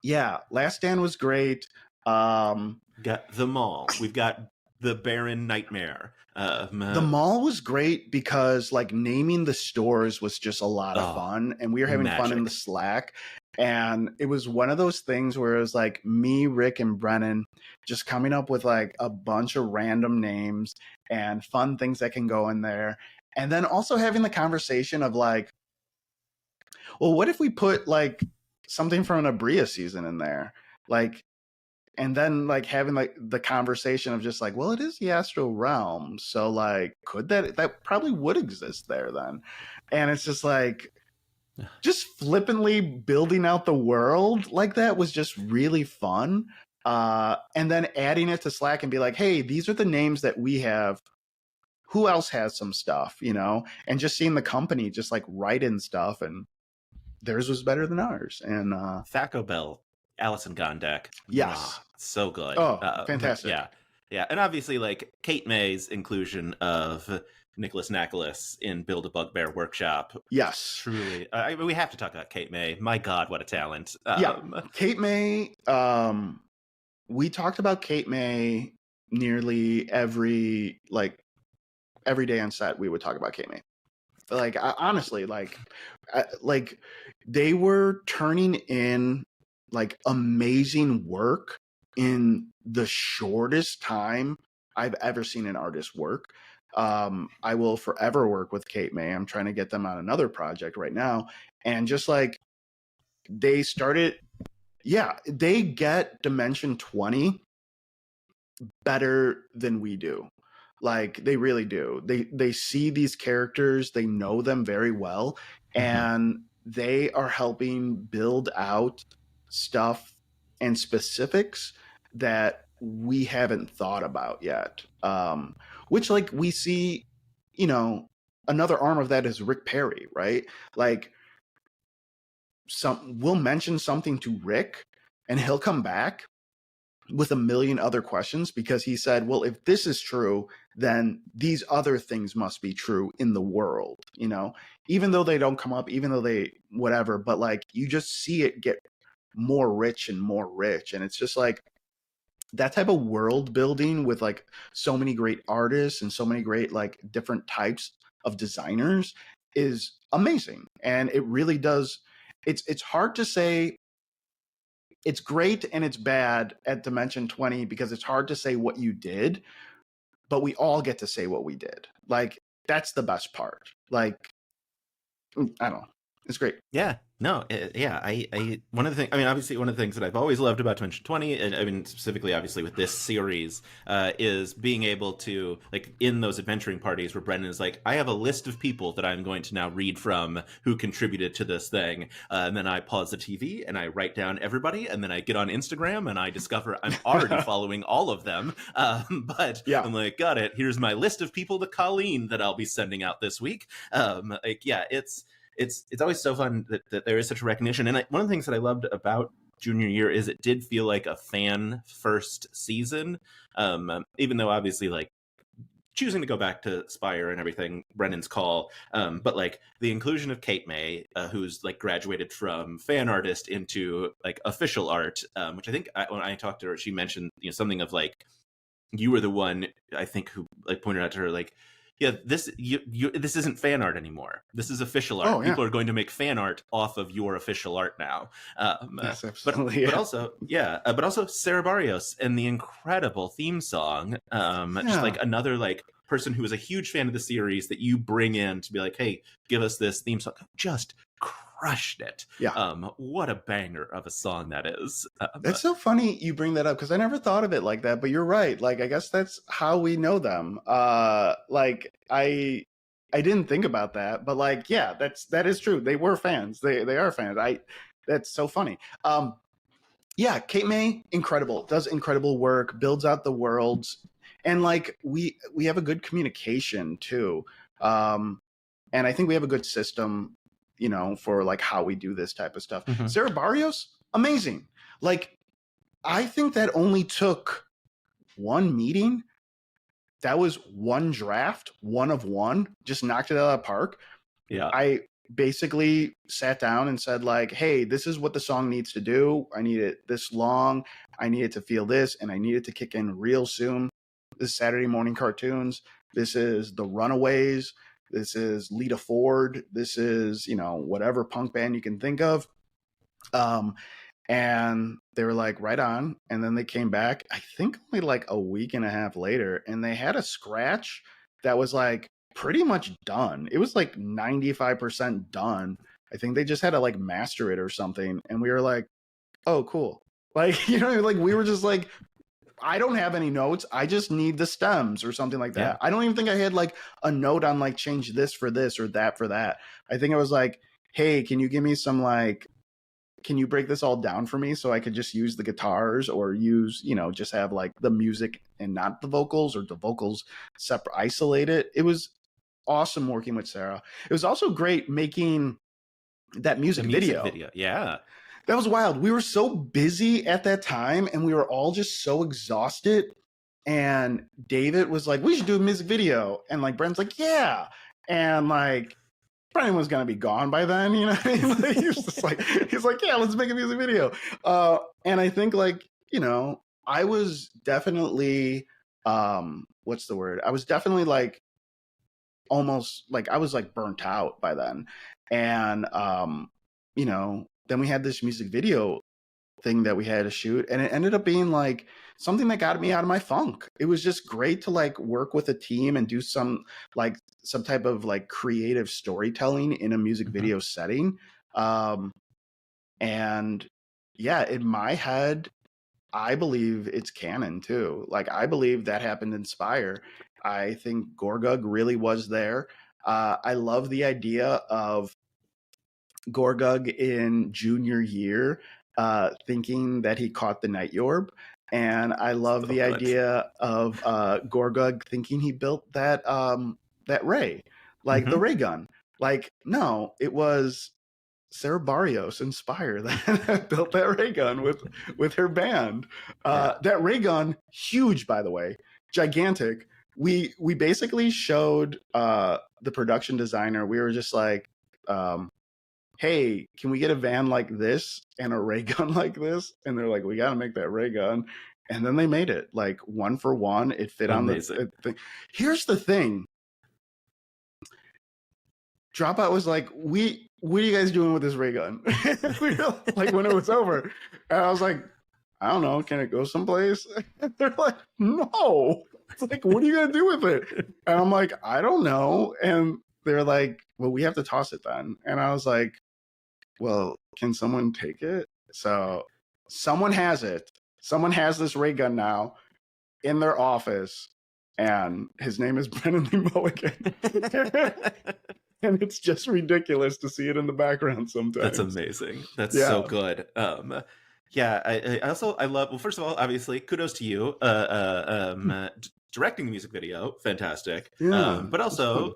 Yeah, Last Stand was great. Got them all. We've got the barren nightmare. The mall was great because like naming the stores was just a lot of fun, and we were having fun in the Slack. And it was one of those things where it was like me, Rick, and Brennan just coming up with like a bunch of random names and fun things that can go in there. And then also having the conversation of like, well, what if we put like something from an Abria season in there? Like, and then like having like the conversation of just like, well, it is the astral realm, so like could that probably would exist there then. And it's just like just flippantly building out the world like that was just really fun. And then adding it to Slack and be like, hey, these are the names that we have, who else has some stuff, you know? And just seeing the company just like write in stuff, and theirs was better than ours. And Thaco Bell, Alison Gondek. Yes. So good. Oh, fantastic. Yeah. And obviously, like, Kate May's inclusion of Nicholas Nakolis in Build a Bugbear Workshop. Yes. Truly. We have to talk about Kate May. My God, what a talent. Kate May, we talked about Kate May nearly every day on set. We would talk about Kate May. Like, honestly, like they were turning in like amazing work in the shortest time I've ever seen an artist work. I will forever work with Kate May. I'm trying to get them on another project right now. And just like they get Dimension 20 better than we do. Like they really do. They see these characters, they know them very well, and they are helping build out stuff and specifics that we haven't thought about yet. Which like we see, you know, another arm of that is Rick Perry, right? Like we'll mention something to Rick and he'll come back with a million other questions because he said, well, if this is true, then these other things must be true in the world, you know, even though they don't come up, even though they whatever, but like you just see it get more rich and more rich. And it's just like that type of world building with like so many great artists and so many great like different types of designers is amazing. And it really does. It's hard to say. It's great and it's bad at Dimension 20 because it's hard to say what you did, but we all get to say what we did. Like, that's the best part. Like, I don't know. It's great. Yeah. No, I one of the things, I mean, obviously one of the things that I've always loved about Dimension 20, and I mean, specifically, obviously, with this series, is being able to, like, in those adventuring parties where Brendan is like, I have a list of people that I'm going to now read from who contributed to this thing, and then I pause the TV and I write down everybody, and then I get on Instagram and I discover I'm already following all of them, but yeah. I'm like, got it, here's my list of people to Colleen that I'll be sending out this week. It's always so fun that there is such a recognition. And one of the things that I loved about junior year is it did feel like a fan first season. Even though obviously like choosing to go back to Spire and everything, Brennan's call. But like the inclusion of Kate May, who's like graduated from fan artist into like official art, which I think when I talked to her, she mentioned, you know, something of like, you were the one, I think, who like pointed out to her, like, yeah, this isn't fan art anymore. This is official art. Oh, yeah. People are going to make fan art off of your official art now. Yes, absolutely. But also Sarah Barrios and the incredible theme song. Just like another like person who is a huge fan of the series that you bring in to be like, hey, give us this theme song. Just crushed it. Yeah. What a banger of a song that is. That's so funny you bring that up because I never thought of it like that, but you're right. Like, I guess that's how we know them. Like I didn't think about that, but like, yeah, that is true. They were fans. They are fans. That's so funny. Yeah, Kate May, incredible. Does incredible work, builds out the worlds, and like we have a good communication too. And I think we have a good system, you know, for like how we do this type of stuff. Mm-hmm. Sarah Barrios, amazing. Like, I think that only took one meeting. That was one draft, one of one, just knocked it out of the park. Yeah. I basically sat down and said like, hey, this is what the song needs to do. I need it this long. I need it to feel this, and I need it to kick in real soon. This is Saturday morning cartoons. This is the Runaways. This is Lita Ford. This is, you know, whatever punk band you can think of. And they were like, right on. And then they came back, I think only like a week and a half later, and they had a scratch that was like pretty much done. It was like 95% done. I think they just had to like master it or something. And we were like, oh, cool. Like, you know, like we were just like, I don't have any notes. I just need the stems or something like that. Yeah. I don't even think I had like a note on like change this for this or that for that. I think I was like, hey, can you give me some like, can you break this all down for me so I could just use the guitars or use, you know, just have like the music and not the vocals, or the vocals separate, isolated. It was awesome working with Sarah. It was also great making that music video. Yeah. That was wild. We were so busy at that time and we were all just so exhausted. And David was like, we should do a music video. And like Brent's like, yeah. And like Brennan was gonna be gone by then, you know what I mean? Like, he's like, yeah, let's make a music video. And I think like, you know, I was definitely what's the word? I was definitely like almost like I was like burnt out by then. And you know, then we had this music video thing that we had to shoot, and it ended up being like something that got me out of my funk. It was just great to like work with a team and do some type of like creative storytelling in a music video setting. And yeah, in my head, I believe it's canon too. Like I believe that happened in Spire. I think Gorgug really was there. I love the idea of Gorgug in junior year thinking that he caught the Night Yorb. And I love the idea of Gorgug thinking he built that ray, like the ray gun. Like, no, it was Sarah Barrios in Spire that built that ray gun with her band. That ray gun, huge, by the way, gigantic. We basically showed the production designer. We were just like, hey, can we get a van like this and a ray gun like this? And they're like, we got to make that ray gun. And then they made it like one for one. It fit on the thing. Here's the thing. Dropout was like, what are you guys doing with this ray gun? Like when it was over. And I was like, I don't know. Can it go someplace? And they're like, no. It's like, what are you going to do with it? And I'm like, I don't know. And they're like, well, we have to toss it then. And I was like, well, can someone take it? So someone has it. Someone has this ray gun now in their office, and his name is Brennan Lee Mulligan. And it's just ridiculous to see it in the background sometimes. That's amazing. That's so good. Yeah, I love, well, first of all, obviously, kudos to you. Directing the music video, fantastic. But also,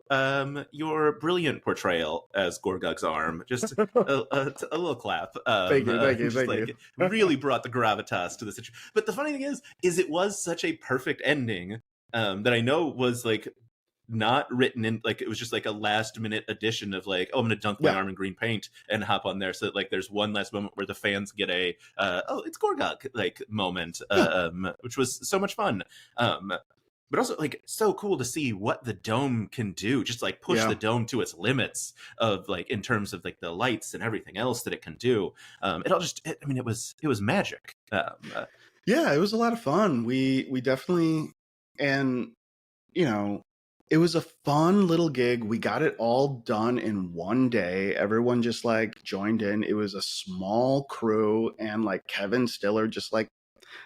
your brilliant portrayal as Gorgug's arm, just a little clap. Thank you. Really brought the gravitas to the situation. But the funny thing is it was such a perfect ending that I know was like not written in, like it was just like a last minute addition of like, oh, I'm gonna dunk my arm in green paint and hop on there, so that like there's one last moment where the fans get a oh, it's Gorgug like moment, which was so much fun. But also like so cool to see what the dome can do, just like push the dome to its limits of like in terms of like the lights and everything else that it can do. It all just, I mean, it was magic. Yeah, it was a lot of fun. We definitely, and you know, it was a fun little gig. We got it all done in one day. Everyone just like joined in. It was a small crew, and like Kevin Stiller just like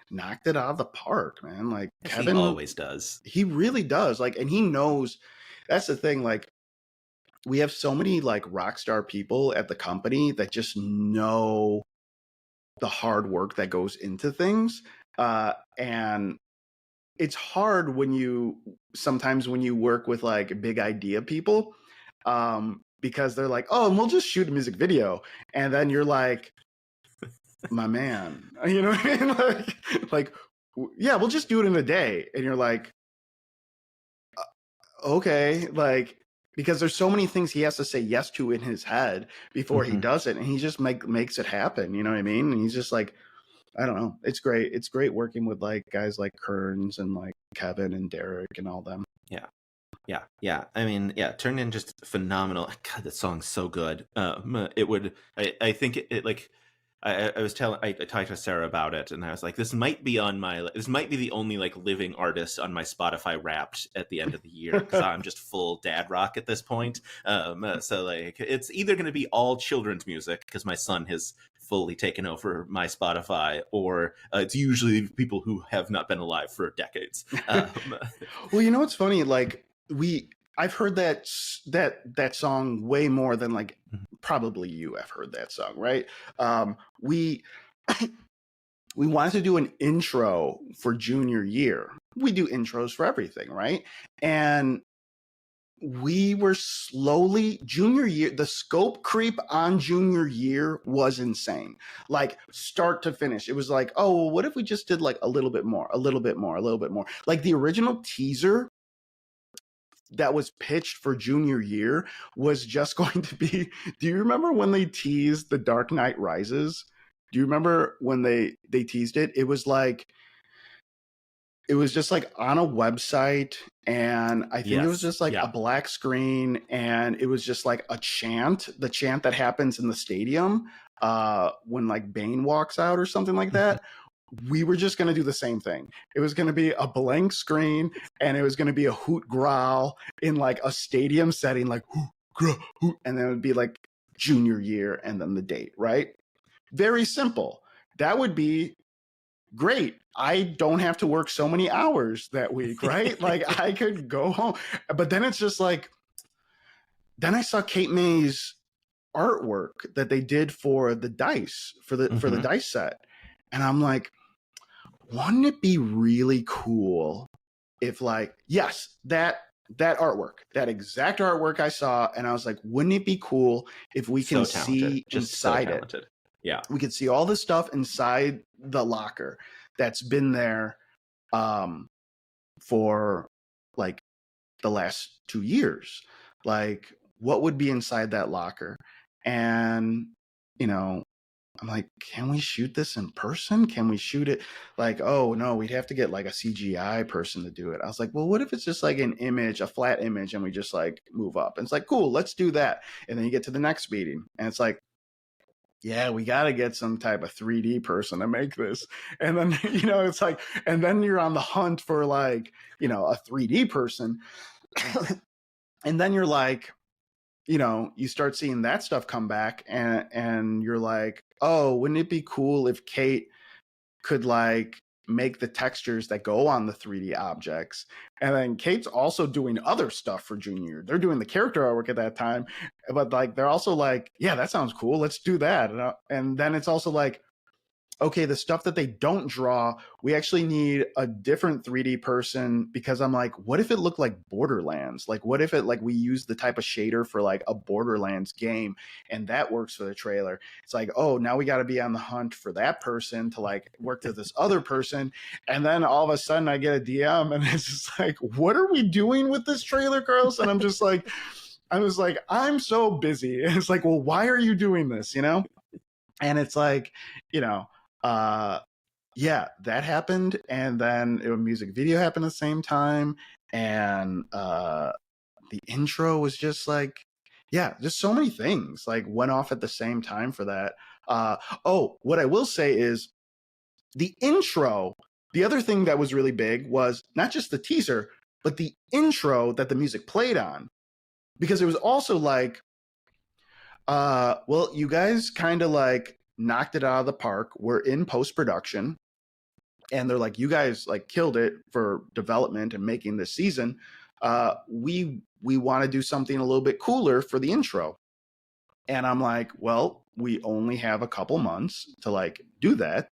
knocked it out of the park, man. Like Kevin always does. He really does. Like, and he knows. That's the thing. Like, we have so many like rock star people at the company that just know the hard work that goes into things, and it's hard when you work with like big idea people, because they're like, oh, and we'll just shoot a music video, and then you're like, my man, you know what I mean? Like, yeah, we'll just do it in a day. And you're like, okay, like, because there's so many things he has to say yes to in his head before he does it. And he just makes it happen. You know what I mean? And he's just like, I don't know. It's great. It's great working with like guys like Kearns and like Kevin and Derek and all them. Yeah. Yeah. I mean, yeah, Turn In just phenomenal. God, that song's so good. It would. I think it like. I was telling. I talked to Sarah about it, and I was like, "This might be on my. This might be the only like living artist on my Spotify Wrapped at the end of the year because I'm just full dad rock at this point. So like, it's either going to be all children's music because my son has fully taken over my Spotify, or it's usually people who have not been alive for decades. Well, you know what's funny? Like I've heard that song way more than like probably you have heard that song, right? We we wanted to do an intro for junior year. We do intros for everything, right? And we were slowly junior year, the scope creep on junior year was insane, like start to finish. It was like, oh, well, what if we just did like a little bit more, a little bit more, a little bit more? Like the original teaser that was pitched for junior year was just going to be, do you remember when they teased The Dark Knight Rises? Do you remember when they teased it? It was like, it was just like on a website, and I think it was just like a black screen, and it was just like a chant, the chant that happens in the stadium when like Bane walks out or something like that. We were just going to do the same thing. It was going to be a blank screen, and it was going to be a hoot growl in like a stadium setting, like hoot, growl, hoot, and then it would be like junior year and then the date, right? Very simple. That would be great. I don't have to work so many hours that week, right? Like I could go home. But then it's just like, then I saw Kate May's artwork that they did for the dice, for the dice set. And I'm like, wouldn't it be really cool if like, yes, that artwork, that exact artwork I saw, and I was like, wouldn't it be cool if we can see inside it? Yeah. We could see all the stuff inside the locker that's been there for like the last 2 years. Like, what would be inside that locker? And, you know, I'm like, can we shoot this in person? Can we shoot it? Like, oh no, we'd have to get like a CGI person to do it. I was like, well, what if it's just like an image, a flat image, and we just like move up? And it's like, cool, let's do that. And then you get to the next meeting, and it's like, yeah, we got to get some type of 3D person to make this. And then, you know, it's like, and then you're on the hunt for like, you know, a 3D person. And then you're like, you know, you start seeing that stuff come back, and you're like, oh, wouldn't it be cool if Kate could like make the textures that go on the 3D objects? And then Kate's also doing other stuff for junior. They're doing the character artwork at that time, but like they're also like, yeah, that sounds cool, let's do that. And then it's also like, okay, the stuff that they don't draw, we actually need a different 3D person, because I'm like, what if it looked like Borderlands? Like, what if it like we use the type of shader for like a Borderlands game, and that works for the trailer? It's like, oh, now we got to be on the hunt for that person to like work to this other person. And then all of a sudden I get a DM, and it's just like, what are we doing with this trailer, girls? And I'm just like, I was like, I'm so busy. And it's like, well, why are you doing this? You know? And it's like, you know, yeah, that happened, and then a music video happened at the same time, and the intro was just like, yeah, just so many things like went off at the same time for that. Oh, what I will say is the intro, the other thing that was really big was not just the teaser, but the intro that the music played on, because it was also like, well, you guys kind of like knocked it out of the park. We're in post-production, and they're like, you guys like killed it for development and making this season. We want to do something a little bit cooler for the intro. And I'm like, well, we only have a couple months to like do that.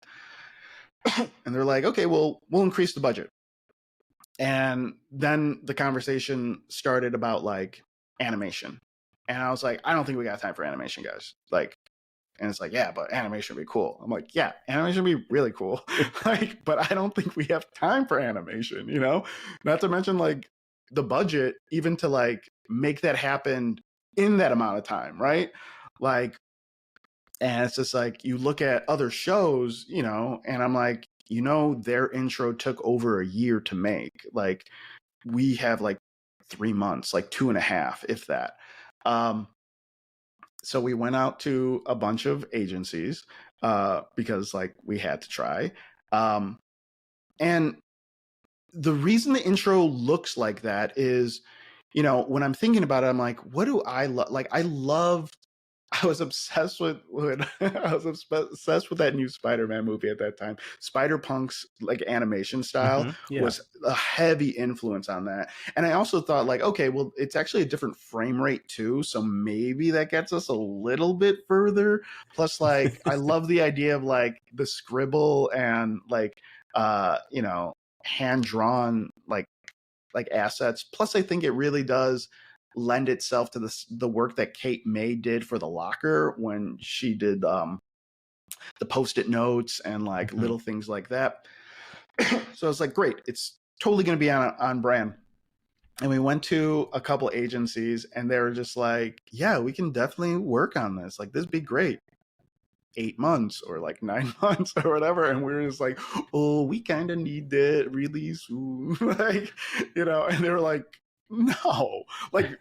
And they're like, okay, well, we'll increase the budget. And then the conversation started about like animation. And I was like, I don't think we got time for animation, guys. Like, and it's like, yeah, but animation would be cool. I'm like, yeah, animation would be really cool. Like, but I don't think we have time for animation, you know? Not to mention like the budget, even to like make that happen in that amount of time, right? Like, And it's just like, you look at other shows, you know, and I'm like, you know, their intro took over a year to make. Like, we have like 3 months, like 2.5, if that. So we went out to a bunch of agencies because like we had to try. And the reason the intro looks like that is, you know, when I'm thinking about it, I'm like, what do I love? Like, I was obsessed with I was obsessed with that new Spider-Man movie at that time. Spider-Punk's like animation style Yeah. was a heavy influence on that. And I also thought like, okay, well, it's actually a different frame rate too, so maybe that gets us a little bit further. Plus, like, I love the idea of like the scribble and like you know, hand drawn like assets. Plus, I think it really does lend itself to the work that Kate May did for the locker when she did the post-it notes and like little things like that. So I was like, great, it's totally going to be on brand. And we went to a couple agencies and they were just like, yeah, we can definitely work on this. Like, this would be great. 8 months or like 9 months or whatever, and we were just like, oh, we kind of need that really soon. Like, you know, and they were like, no, like,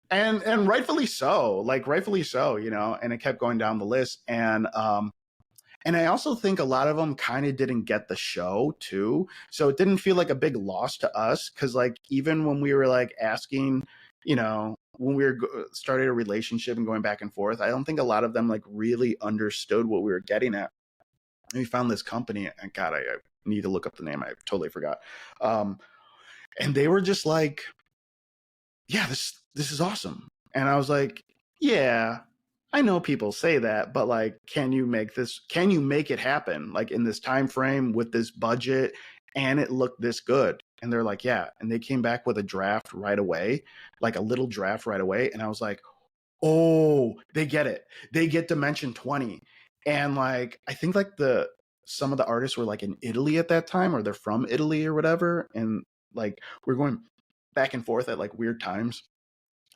and rightfully so, like, rightfully so, you know. And it kept going down the list. And I also think a lot of them kind of didn't get the show too, so it didn't feel like a big loss to us, because like, even when we were like asking, you know, when we were starting a relationship and going back and forth, I don't think a lot of them like really understood what we were getting at. And we found this company, and God, I need to look up the name. I totally forgot. And they were just like, yeah, this is awesome. And I was like, yeah, I know people say that, but like, can you make it happen like in this time frame with this budget and it looked this good? And they're like, yeah. And they came back with a draft right away, like a little draft right away. And I was like, oh, they get it. They get Dimension 20. And like, I think like some of the artists were like in Italy at that time, or they're from Italy or whatever. And like, we're going back and forth at like weird times.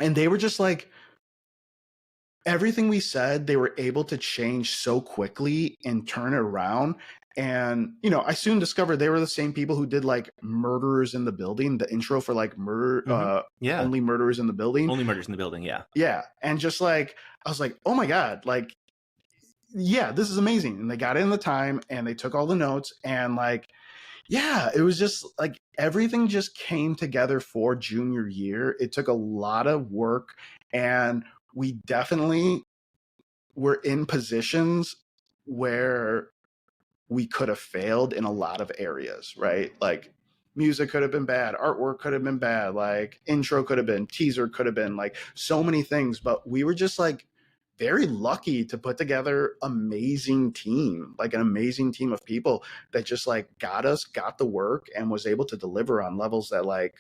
And they were just like, everything we said, they were able to change so quickly and turn it around. And, you know, I soon discovered they were the same people who did like Murderers in the Building, the intro for like Only Murderers in the Building. Only Murders in the Building, yeah. Yeah. And just like, I was like, oh my God, like, yeah, this is amazing. And they got in the time and they took all the notes, and like, yeah, it was just like everything just came together for junior year. It took a lot of work, and we definitely were in positions where we could have failed in a lot of areas, right? Like, music could have been bad, artwork could have been bad, like intro could have been, teaser could have been, like so many things. But we were just like very lucky to put together like an amazing team of people that just like got the work and was able to deliver on levels that like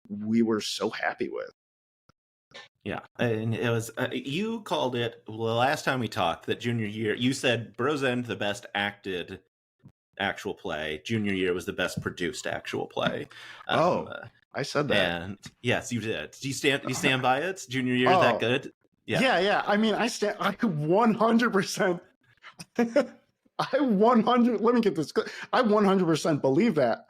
we were so happy with. Yeah, and it was, you called it, well, the last time we talked, that junior year, you said Bros End, the best acted actual play. Junior year was the best produced actual play. I said that. And yes, you did. Do you stand by it? Junior year, that good? Yeah. I mean, I 100%. Let me get this. I 100% believe that.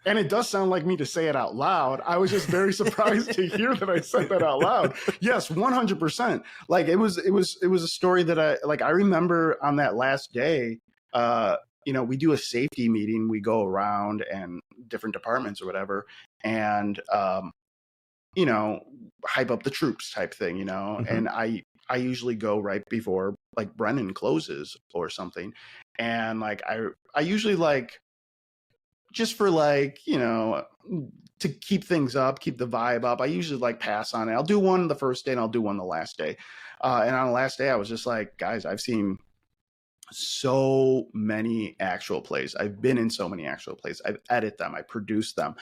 And it does sound like me to say it out loud. I was just very surprised to hear that I said that out loud. Yes, 100%. Like, it was a story that I remember on that last day. You know, we do a safety meeting. We go around and different departments or whatever, and you know, hype up the troops type thing. You know, and I usually go right before like Brennan closes or something, and like I usually like, just for like, you know, to keep things up, keep the vibe up, I usually like pass on it. I'll do one the first day and I'll do one the last day. And on the last day, I was just like, guys, I've seen so many actual plays. I've been in so many actual plays. I've edited them. I produced them.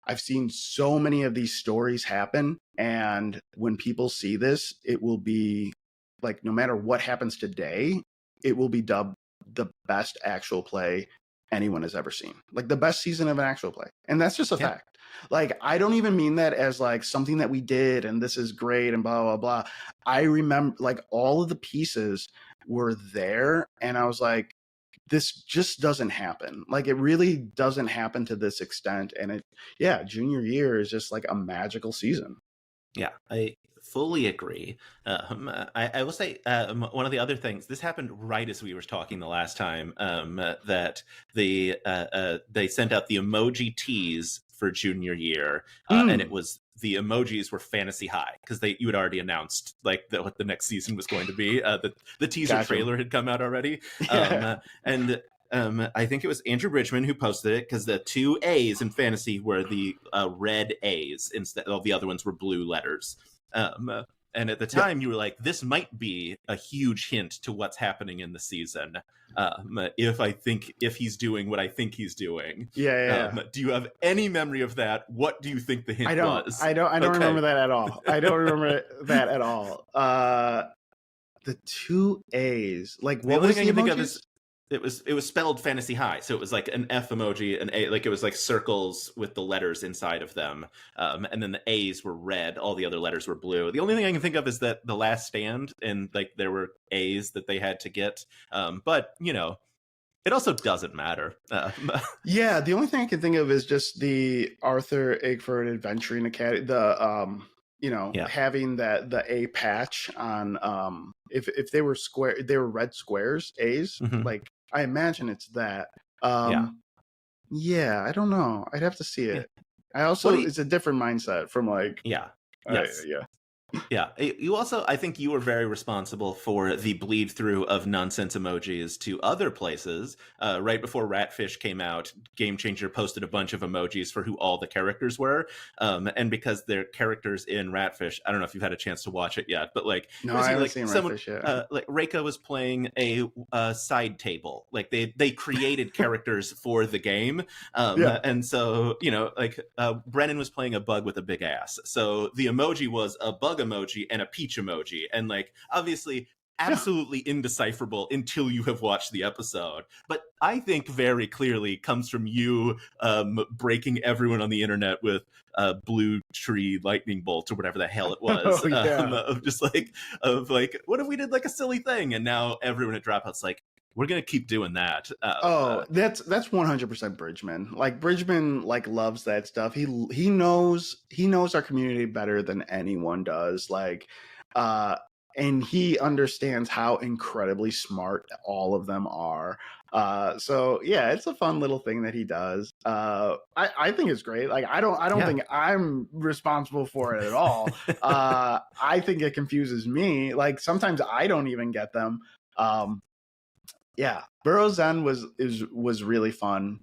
I've seen so many of these stories happen. And when people see this, it will be like, no matter what happens today, it will be dubbed the best actual play anyone has ever seen. Like the best season of an actual play. And that's just a Yeah. fact. Like I don't even mean that as like something that we did and this is great and blah blah blah. I remember like all of the pieces were there and I was like, this just doesn't happen. Like it really doesn't happen to this extent. And junior year is just like a magical season. Yeah, I fully agree. I will say one of the other things. This happened right as we were talking the last time. That they sent out the emoji teas for junior year, and it was the emojis were fantasy high because you had already announced like what the next season was going to be. The teaser trailer had come out already, and. I think it was Andrew Bridgman who posted it because the 2 A's in fantasy were the red A's instead of the other ones were blue letters. And at the time, you were like, "This might be a huge hint to what's happening in the season." If he's doing what I think he's doing, do you have any memory of that? What do you think the hint was? I don't remember that at all. I don't remember that at all. The 2 A's, like what was the emojis? It was spelled fantasy high, so it was like an F emoji, an A, like it was like circles with the letters inside of them, and then the A's were red, all the other letters were blue. The only thing I can think of is that The Last Stand, and like there were A's that they had to get, but you know, it also doesn't matter. Yeah, the only thing I can think of is just the Arthur Eggford Adventuring Academy, the having the A patch on if they were square, they were red squares, A's, like I imagine it's that. Yeah, I don't know. I'd have to see it. I also it's a different mindset from like Yeah. You also, I think you were very responsible for the bleed through of nonsense emojis to other places. Right before Ratfish came out, Game Changer posted a bunch of emojis for who all the characters were. And because they're characters in Ratfish, I don't know if you've had a chance to watch it yet, but like, no, I haven't seen Ratfish yet. Like Reika was playing a side table. Like they created characters for the game. And so, you know, like Brennan was playing a bug with a big ass. So the emoji was a bug emoji and a peach emoji, and like obviously absolutely indecipherable until you have watched the episode, but I think very clearly comes from you breaking everyone on the internet with blue tree lightning bolt or whatever the hell it was. Of like what if we did like a silly thing and now everyone at Dropout's like, we're gonna keep doing that. That's 100% Bridgman. Like Bridgman like loves that stuff. He knows our community better than anyone does. Like and he understands how incredibly smart all of them are. So yeah, it's a fun little thing that he does. I think it's great. Like I don't think I'm responsible for it at all. I think it confuses me. Like sometimes I don't even get them. Yeah, Burroughs End was really fun.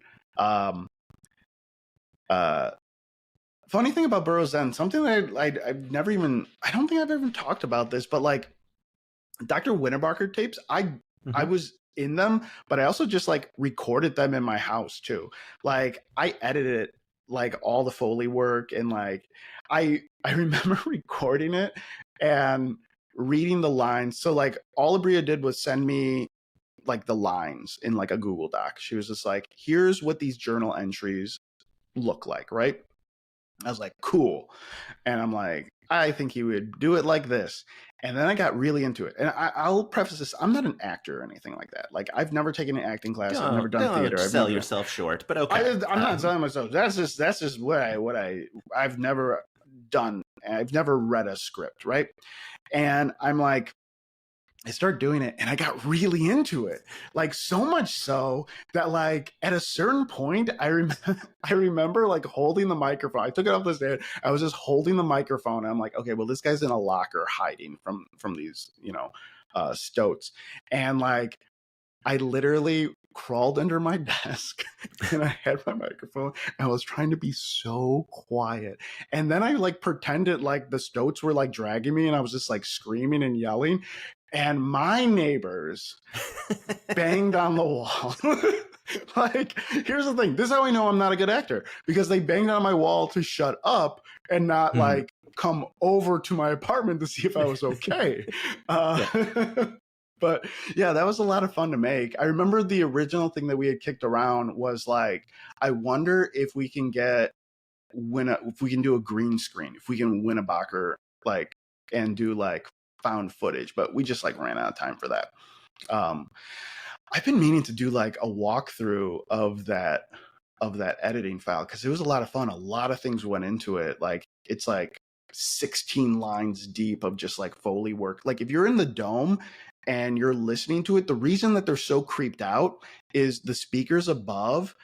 Funny thing about Burroughs End, something that I've never even, I don't think I've ever talked about this, but like Dr. Winterbarker tapes, I was in them, but I also just like recorded them in my house too. Like I edited like all the Foley work, and like I remember recording it and reading the lines. So like all Abria did was send me like the lines in like a Google Doc. She was just like, here's what these journal entries look like, right? I was like, cool. And I'm like, I think he would do it like this. And then I got really into it. And I'll preface this, I'm not an actor or anything like that. Like I've never taken an acting class. I've never done theater. Sell yourself short, but okay. I'm not selling myself. That's just what I've never done. I've never read a script, right? And I'm like, I started doing it and I got really into it. Like so much so that like at a certain point, I remember like holding the microphone. I took it off the stand. I was just holding the microphone. And I'm like, okay, well, this guy's in a locker hiding from these, stoats. And like, I literally crawled under my desk and I had my microphone and I was trying to be so quiet. And then I like pretended like the stoats were like dragging me and I was just like screaming and yelling. And my neighbors banged on the wall. Like, here's the thing. This is how I know I'm not a good actor, because they banged on my wall to shut up and not like come over to my apartment to see if I was okay. But yeah, that was a lot of fun to make. I remember the original thing that we had kicked around was like, I wonder if we can if we can do a green screen, if we can win a Bacher, like, and do like found footage, but we just like ran out of time for that. I've been meaning to do like a walkthrough of that editing file because it was a lot of fun. A lot of things went into it. Like it's like 16 lines deep of just like Foley work. Like if you're in the dome and you're listening to it, the reason that they're so creeped out is the speakers above,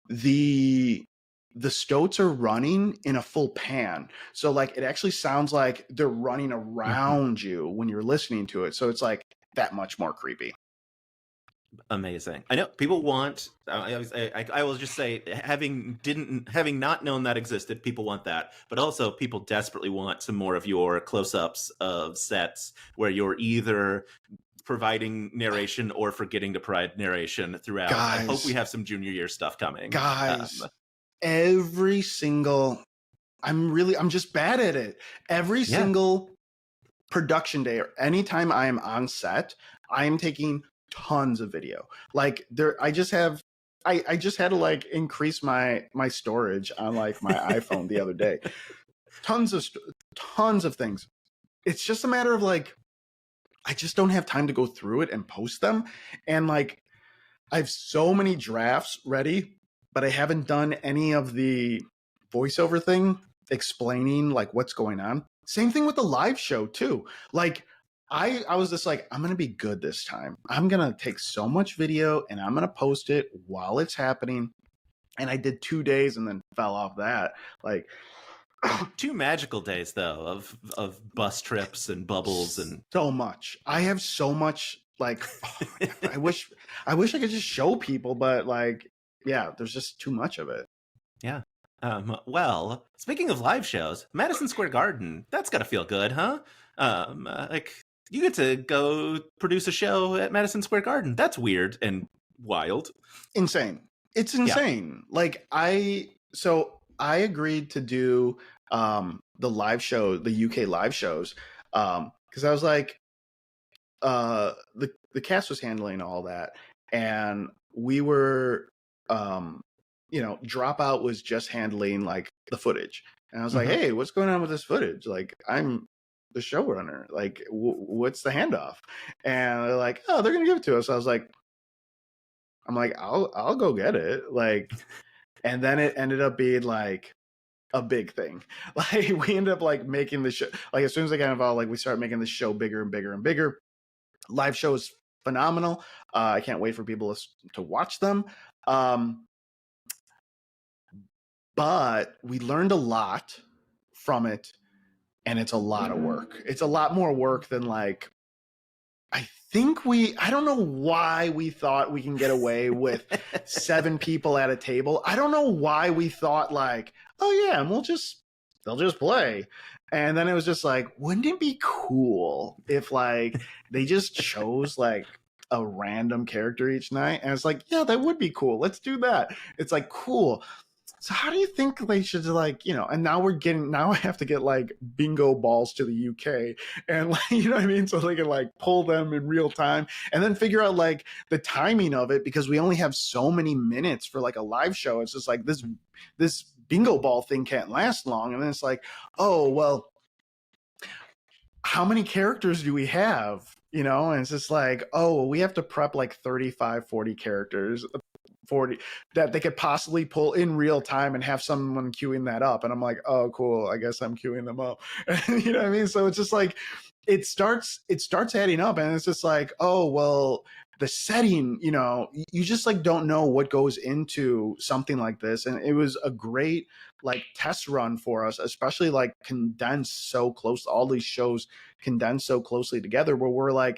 the stoats are running in a full pan. So like it actually sounds like they're running around you when you're listening to it. So it's like that much more creepy. Amazing. I know people want. I will just say, having not known that existed, people want that. But also, people desperately want some more of your close-ups of sets where you're either providing narration or forgetting to provide narration throughout. Guys, I hope we have some junior year stuff coming. Guys, every single. I'm just bad at it. Every single production day or anytime I am on set, I am taking tons of video. Like I just had to like increase my storage on like my iPhone the other day. Tons of things. It's just a matter of like I just don't have time to go through it and post them. And like I have so many drafts ready, but I haven't done any of the voiceover thing explaining like what's going on. Same thing with the live show too. Like I was just like, I'm going to be good this time. I'm going to take so much video and I'm going to post it while it's happening. And I did 2 days and then fell off that. Like 2 magical days though of bus trips and bubbles and so much. I have so much like I wish I could just show people, but like yeah, there's just too much of it. Yeah. Well, speaking of live shows, Madison Square Garden, that's got to feel good, huh? Like you get to go produce a show at Madison Square Garden. That's weird and wild. Insane. It's insane. Yeah. Like I agreed to do the live show, the UK live shows, because I was like, the cast was handling all that, and we were, Dropout was just handling like the footage, and I was like, hey, what's going on with this footage? Like, I'm the showrunner. Like, what's the handoff? And they're like, oh, they're gonna give it to us. So I was like, I'll go get it. Like, and then it ended up being like a big thing. Like we ended up like making the show, like as soon as I got involved, like we started making the show bigger and bigger and bigger. Live show is phenomenal. I can't wait for people to watch them. But we learned a lot from it, and it's a lot of work. It's a lot more work than like, I don't know why we thought we can get away with 7 people at a table. I don't know why we thought like, oh yeah, and they'll just play. And then it was just like, wouldn't it be cool if like they just chose like a random character each night? And it's like, yeah, that would be cool. Let's do that. It's like, cool. So how do you think they should like, and now I have to get like bingo balls to the UK and like, you know what I mean? So they can like pull them in real time and then figure out like the timing of it, because we only have so many minutes for like a live show. It's just like this bingo ball thing can't last long. And then it's like, oh, well, how many characters do we have? And it's just like, oh, well, we have to prep like 35, 40 characters. 40 that they could possibly pull in real time and have someone queuing that up. And I'm like, oh, cool. I guess I'm queuing them up. You know what I mean? So it's just like, it starts adding up, and it's just like, oh, well, the setting, you just like don't know what goes into something like this. And it was a great like test run for us, especially like condensed so close, all these shows condensed so closely together, where we're like,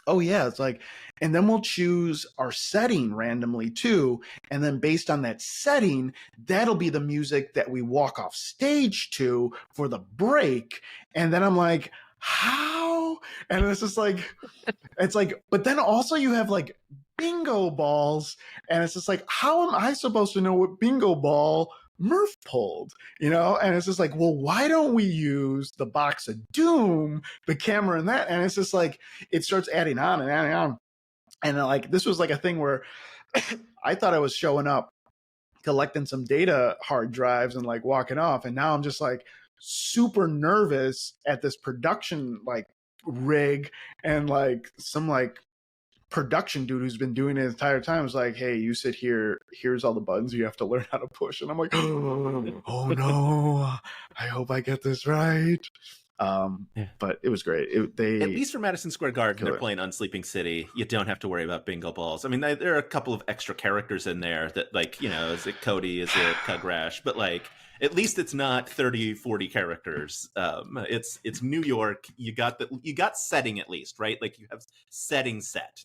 oh yeah, it's like, and then we'll choose our setting randomly too. And then based on that setting, that'll be the music that we walk off stage to for the break. And then I'm like, how? And it's just like, it's like, but then also you have like bingo balls. And it's just like, how am I supposed to know what bingo ball Murph pulled, you know? And it's just like, well, why don't we use the box of doom, the camera and that? And it's just like, it starts adding on and adding on. And like, this was like a thing where I thought I was showing up, collecting some data hard drives and like walking off. And now I'm just like super nervous at this production like rig, and like some like production dude who's been doing it the entire time is like, hey, you sit here, here's all the buttons you have to learn how to push. And I'm like, oh no, I hope I get this right. But it was great. They at least for Madison Square Garden, they're playing Unsleeping City. You don't have to worry about bingo balls. I mean, there are a couple of extra characters in there that, like, you know, is it Cody, is it Cugrash? But like, at least it's not 30, 40 characters. It's New York. You got setting at least, right? Like you have setting set.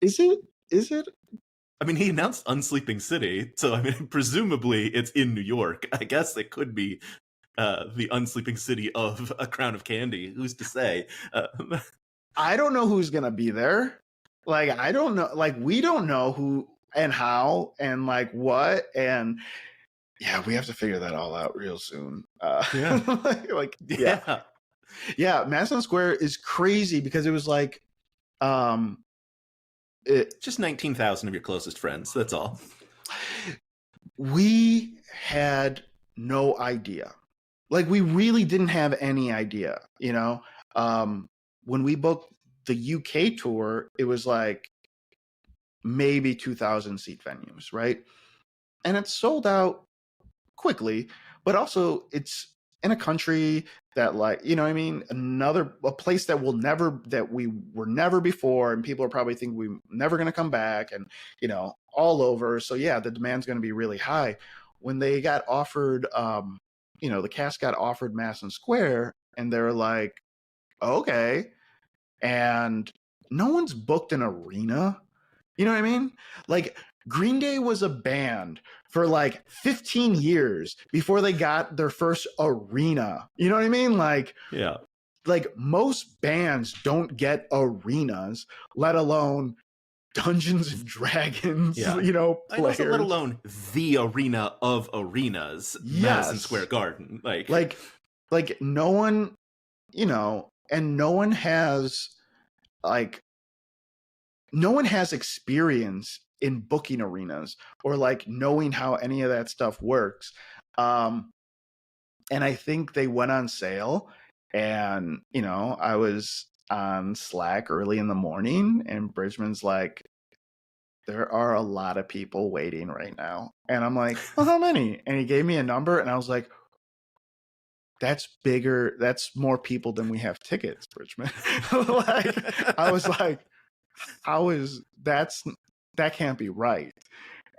Is it? I mean, he announced Unsleeping City, so I mean, presumably it's in New York. I guess it could be the Unsleeping City of A Crown of Candy. Who's to say? I don't know who's gonna be there. Like, I don't know. Like, we don't know who and how and like what. And yeah, we have to figure that all out real soon. Yeah. Yeah. Madison Square is crazy because it was like, just 19,000 of your closest friends. That's all. We had no idea. Like, we really didn't have any idea, you know? When we booked the UK tour, it was like maybe 2,000 seat venues, right? And it sold out quickly, but also it's in a country that, like, you know what I mean? A place that we were never before, and people are probably thinking we're never going to come back, and, you know, all over. So yeah, the demand's going to be really high. When they got offered, you know, the cast got offered Madison Square, and they're like, okay. And no one's booked an arena. You know what I mean? Like, Green Day was a band for like 15 years before they got their first arena. You know what I mean? Like, yeah. Like, most bands don't get arenas, let alone Dungeons and Dragons, you know, players. Let alone the arena of arenas, Madison Square Garden. Like no one, you know, and no one has experience in booking arenas or like knowing how any of that stuff works. And I think they went on sale, and, you know, I was on Slack early in the morning, and Bridgman's like, there are a lot of people waiting right now. And I'm like, well, how many? And he gave me a number, and I was like, that's bigger. That's more people than we have tickets, Bridgman. Like, I was like, that can't be right.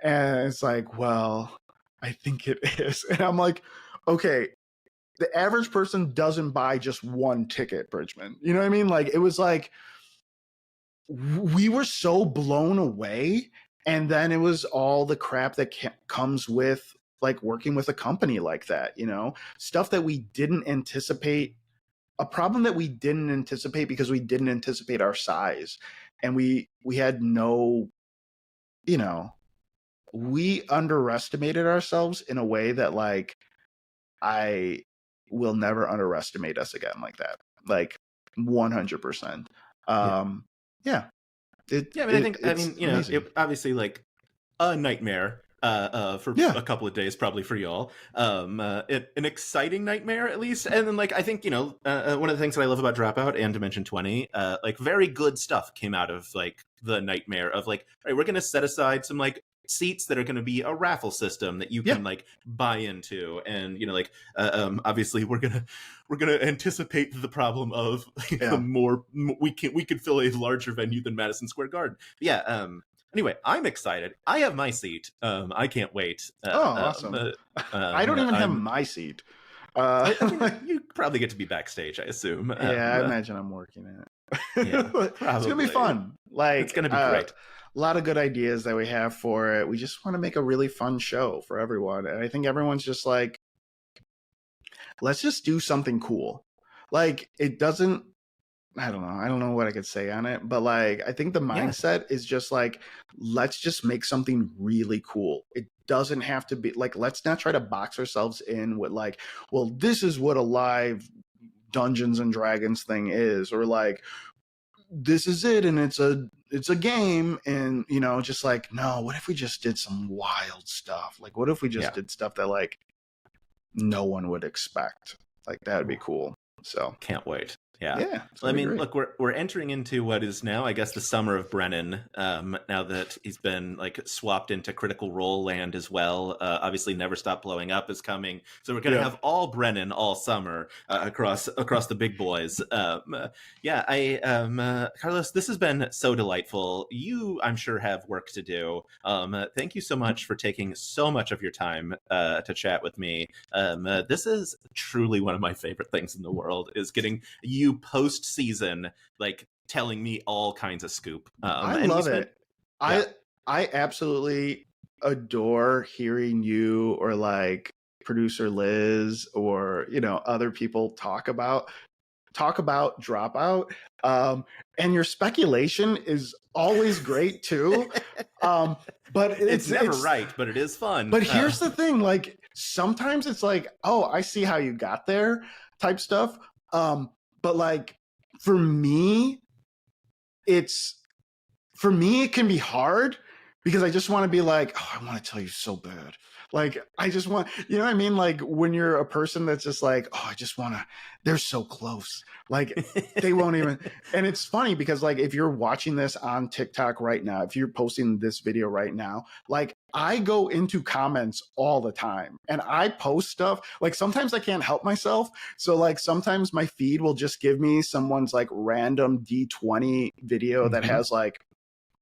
And it's like, well, I think it is. And I'm like, okay, the average person doesn't buy just one ticket, Bridgman. You know what I mean? Like, it was like, we were so blown away. And then it was all the crap that comes with like working with a company like that, you know, stuff that we didn't anticipate, a problem that we didn't anticipate because we didn't anticipate our size. And we had no, you know, we underestimated ourselves in a way that, like, I will never underestimate us again like that. Like, 100%. Yeah. I mean, you know, it obviously, like, a nightmare for a couple of days, probably for y'all. An exciting nightmare, at least. And then, like, I think, you know, one of the things that I love about Dropout and Dimension 20, like, very good stuff came out of, like, the nightmare of, like, all right, we're going to set aside some, like, seats that are going to be a raffle system that you can like buy into, and, you know, like, obviously we're gonna anticipate the problem of we could fill a larger venue than Madison Square Garden. Anyway, I'm excited. I have my seat. I can't wait. Awesome. I don't even have my seat. I mean, you probably get to be backstage, I assume. I imagine I'm working in it. Yeah, it's gonna be fun. Like, it's gonna be great. A lot of good ideas that we have for it. We just want to make a really fun show for everyone. And I think everyone's just like, let's just do something cool. Like, it doesn't, I don't know. I don't know what I could say on it, but like I think the Yeah, mindset is just like let's just make something really cool. It doesn't have to be like let's not try to box ourselves in with like, well, this is what a live Dungeons and Dragons thing is, or like this is it and it's a game, and you know, just like no, what if we just did some wild stuff? Like what if we just yeah. did stuff that like no one would expect? Like that would be Ooh, cool. So can't wait. Yeah. yeah, it's Well, I gonna be mean, great. look, we're entering into what is now, I guess, the summer of Brennan. Now that he's been like swapped into Critical Role land as well. Obviously, Never Stop Blowing Up is coming, so we're gonna Yeah. have all Brennan all summer across the big boys. Yeah, Carlos, this has been so delightful. You, I'm sure, have work to do. Thank you so much for taking so much of your time to chat with me. This is truly one of my favorite things in the world, is getting you post season like telling me all kinds of scoop. I And we love spent it. yeah. I absolutely adore hearing you or like producer Liz or you know other people talk about Dropout. And your speculation is always great too. Um, but It's never it's right, but it is fun. but here's the thing, like sometimes it's like, oh, I see how you got there type stuff. But like for me, it's for me, it can be hard because I just want to be like, oh, I want to tell you so bad. Like, I just want, you know what I mean? Like, when you're a person that's just like, oh, I just want to, they're so close. Like, they won't even. And it's funny because, like, if you're watching this on TikTok right now, if you're posting this video right now, like, I go into comments all the time and I post stuff. Like, sometimes I can't help myself. So, like, sometimes my feed will just give me someone's like random D20 video that Mhm. has like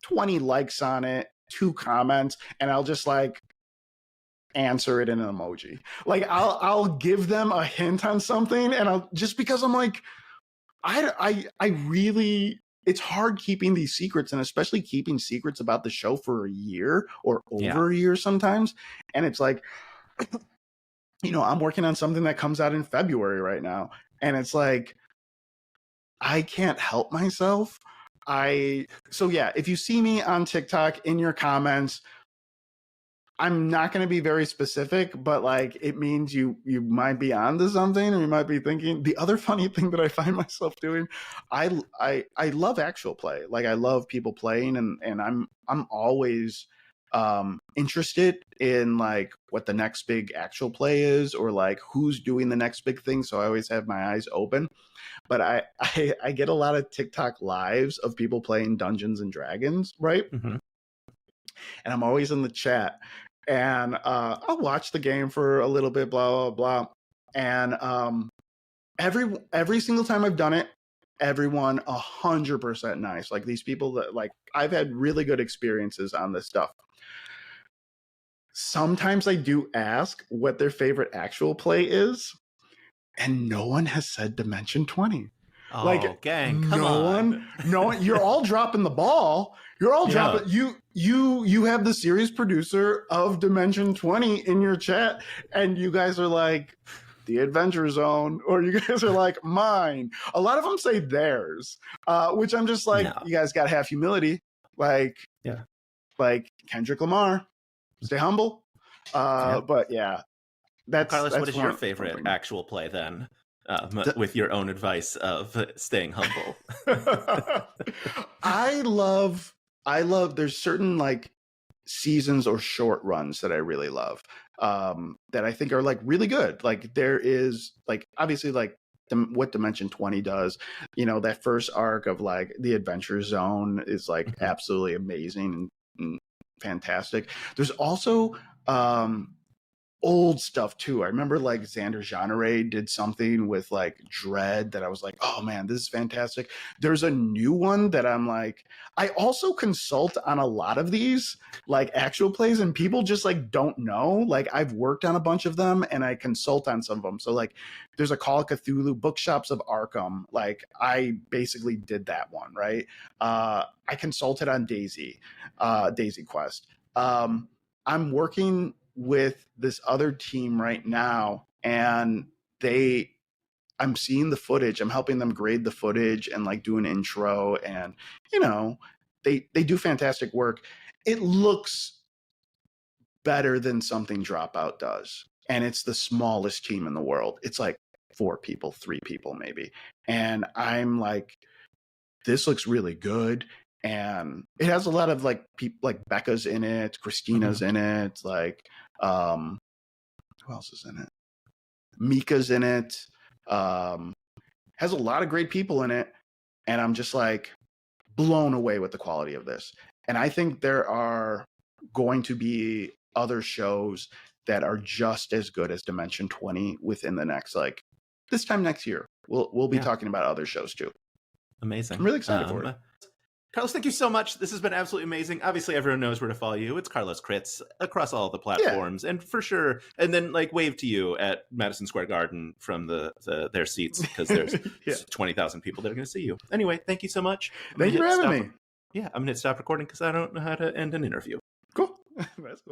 20 likes on it, 2 comments, and I'll just like answer it in an emoji. Like I'll give them a hint on something, and I'll just because I'm like I really it's hard keeping these secrets, and especially keeping secrets about the show for a year or Yeah. over a year sometimes. And it's like, you know, I'm working on something that comes out in February right now, and it's like I can't help myself. So yeah, if you see me on TikTok in your comments, I'm not going to be very specific, but like it means you might be onto something, or you might be thinking. The other funny thing that I find myself doing, I love actual play. Like I love people playing, and I'm always interested in like what the next big actual play is, or like who's doing the next big thing. So I always have my eyes open. But I get a lot of TikTok lives of people playing Dungeons and Dragons, right? Mhm. And I'm always in the chat, and I'll watch the game for a little bit, blah blah blah. And every single time I've done it, everyone 100% nice. Like these people that like I've had really good experiences on this stuff. Sometimes I do ask what their favorite actual play is, and no one has said Dimension 20. Oh, Like gang, come no on. one, no one, you're all dropping the ball. You're all Yeah. dropping you have the series producer of Dimension 20 in your chat, and you guys are like the Adventure Zone, or you guys are like mine. A lot of them say theirs, which I'm just like, No. you guys got to have humility. Like Yeah. like Kendrick Lamar, stay humble. Yeah. But yeah, Well, Carlos, what that's is your one favorite thing. actual play then? With your own advice of staying humble. I love there's certain like seasons or short runs that I really love, that I think are like really good. Like there is like obviously like what Dimension 20 does, you know, that first arc of like the Adventure Zone is like Mhm. absolutely amazing and fantastic. There's also um old stuff too. I remember like Xander Genre did something with like Dread that I was like, oh man, this is fantastic. There's a new one that I'm like, I also consult on a lot of these like actual plays, and people just like don't know. Like I've worked on a bunch of them and I consult on some of them. So like there's a Call of Cthulhu, Bookshops of Arkham. Like I basically did that one, right? I consulted on Daisy Quest. I'm working with this other team right now, and they I'm seeing the footage. I'm helping them grade the footage and like do an intro, and you know, they do fantastic work. It looks better than something Dropout does, and it's the smallest team in the world. It's like 4 people, 3 people maybe, and I'm like, this looks really good. And it has a lot of like people, like Becca's in it, Christina's in it, like who else is in it? Mika's in it. Has a lot of great people in it, and I'm just like blown away with the quality of this. And I think there are going to be other shows that are just as good as Dimension 20 within the next, like, this time next year. We'll be talking about other shows too. Amazing. I'm really excited for it. Carlos, thank you so much. This has been absolutely amazing. Obviously, everyone knows where to follow you. It's Carlos Crits across all the platforms, and for sure. And then, like, wave to you at Madison Square Garden from their seats, because there's 20,000 people that are going to see you. Anyway, thank you so much. Thank you for having me. Yeah, I'm going to stop recording because I don't know how to end an interview. Cool. That's cool.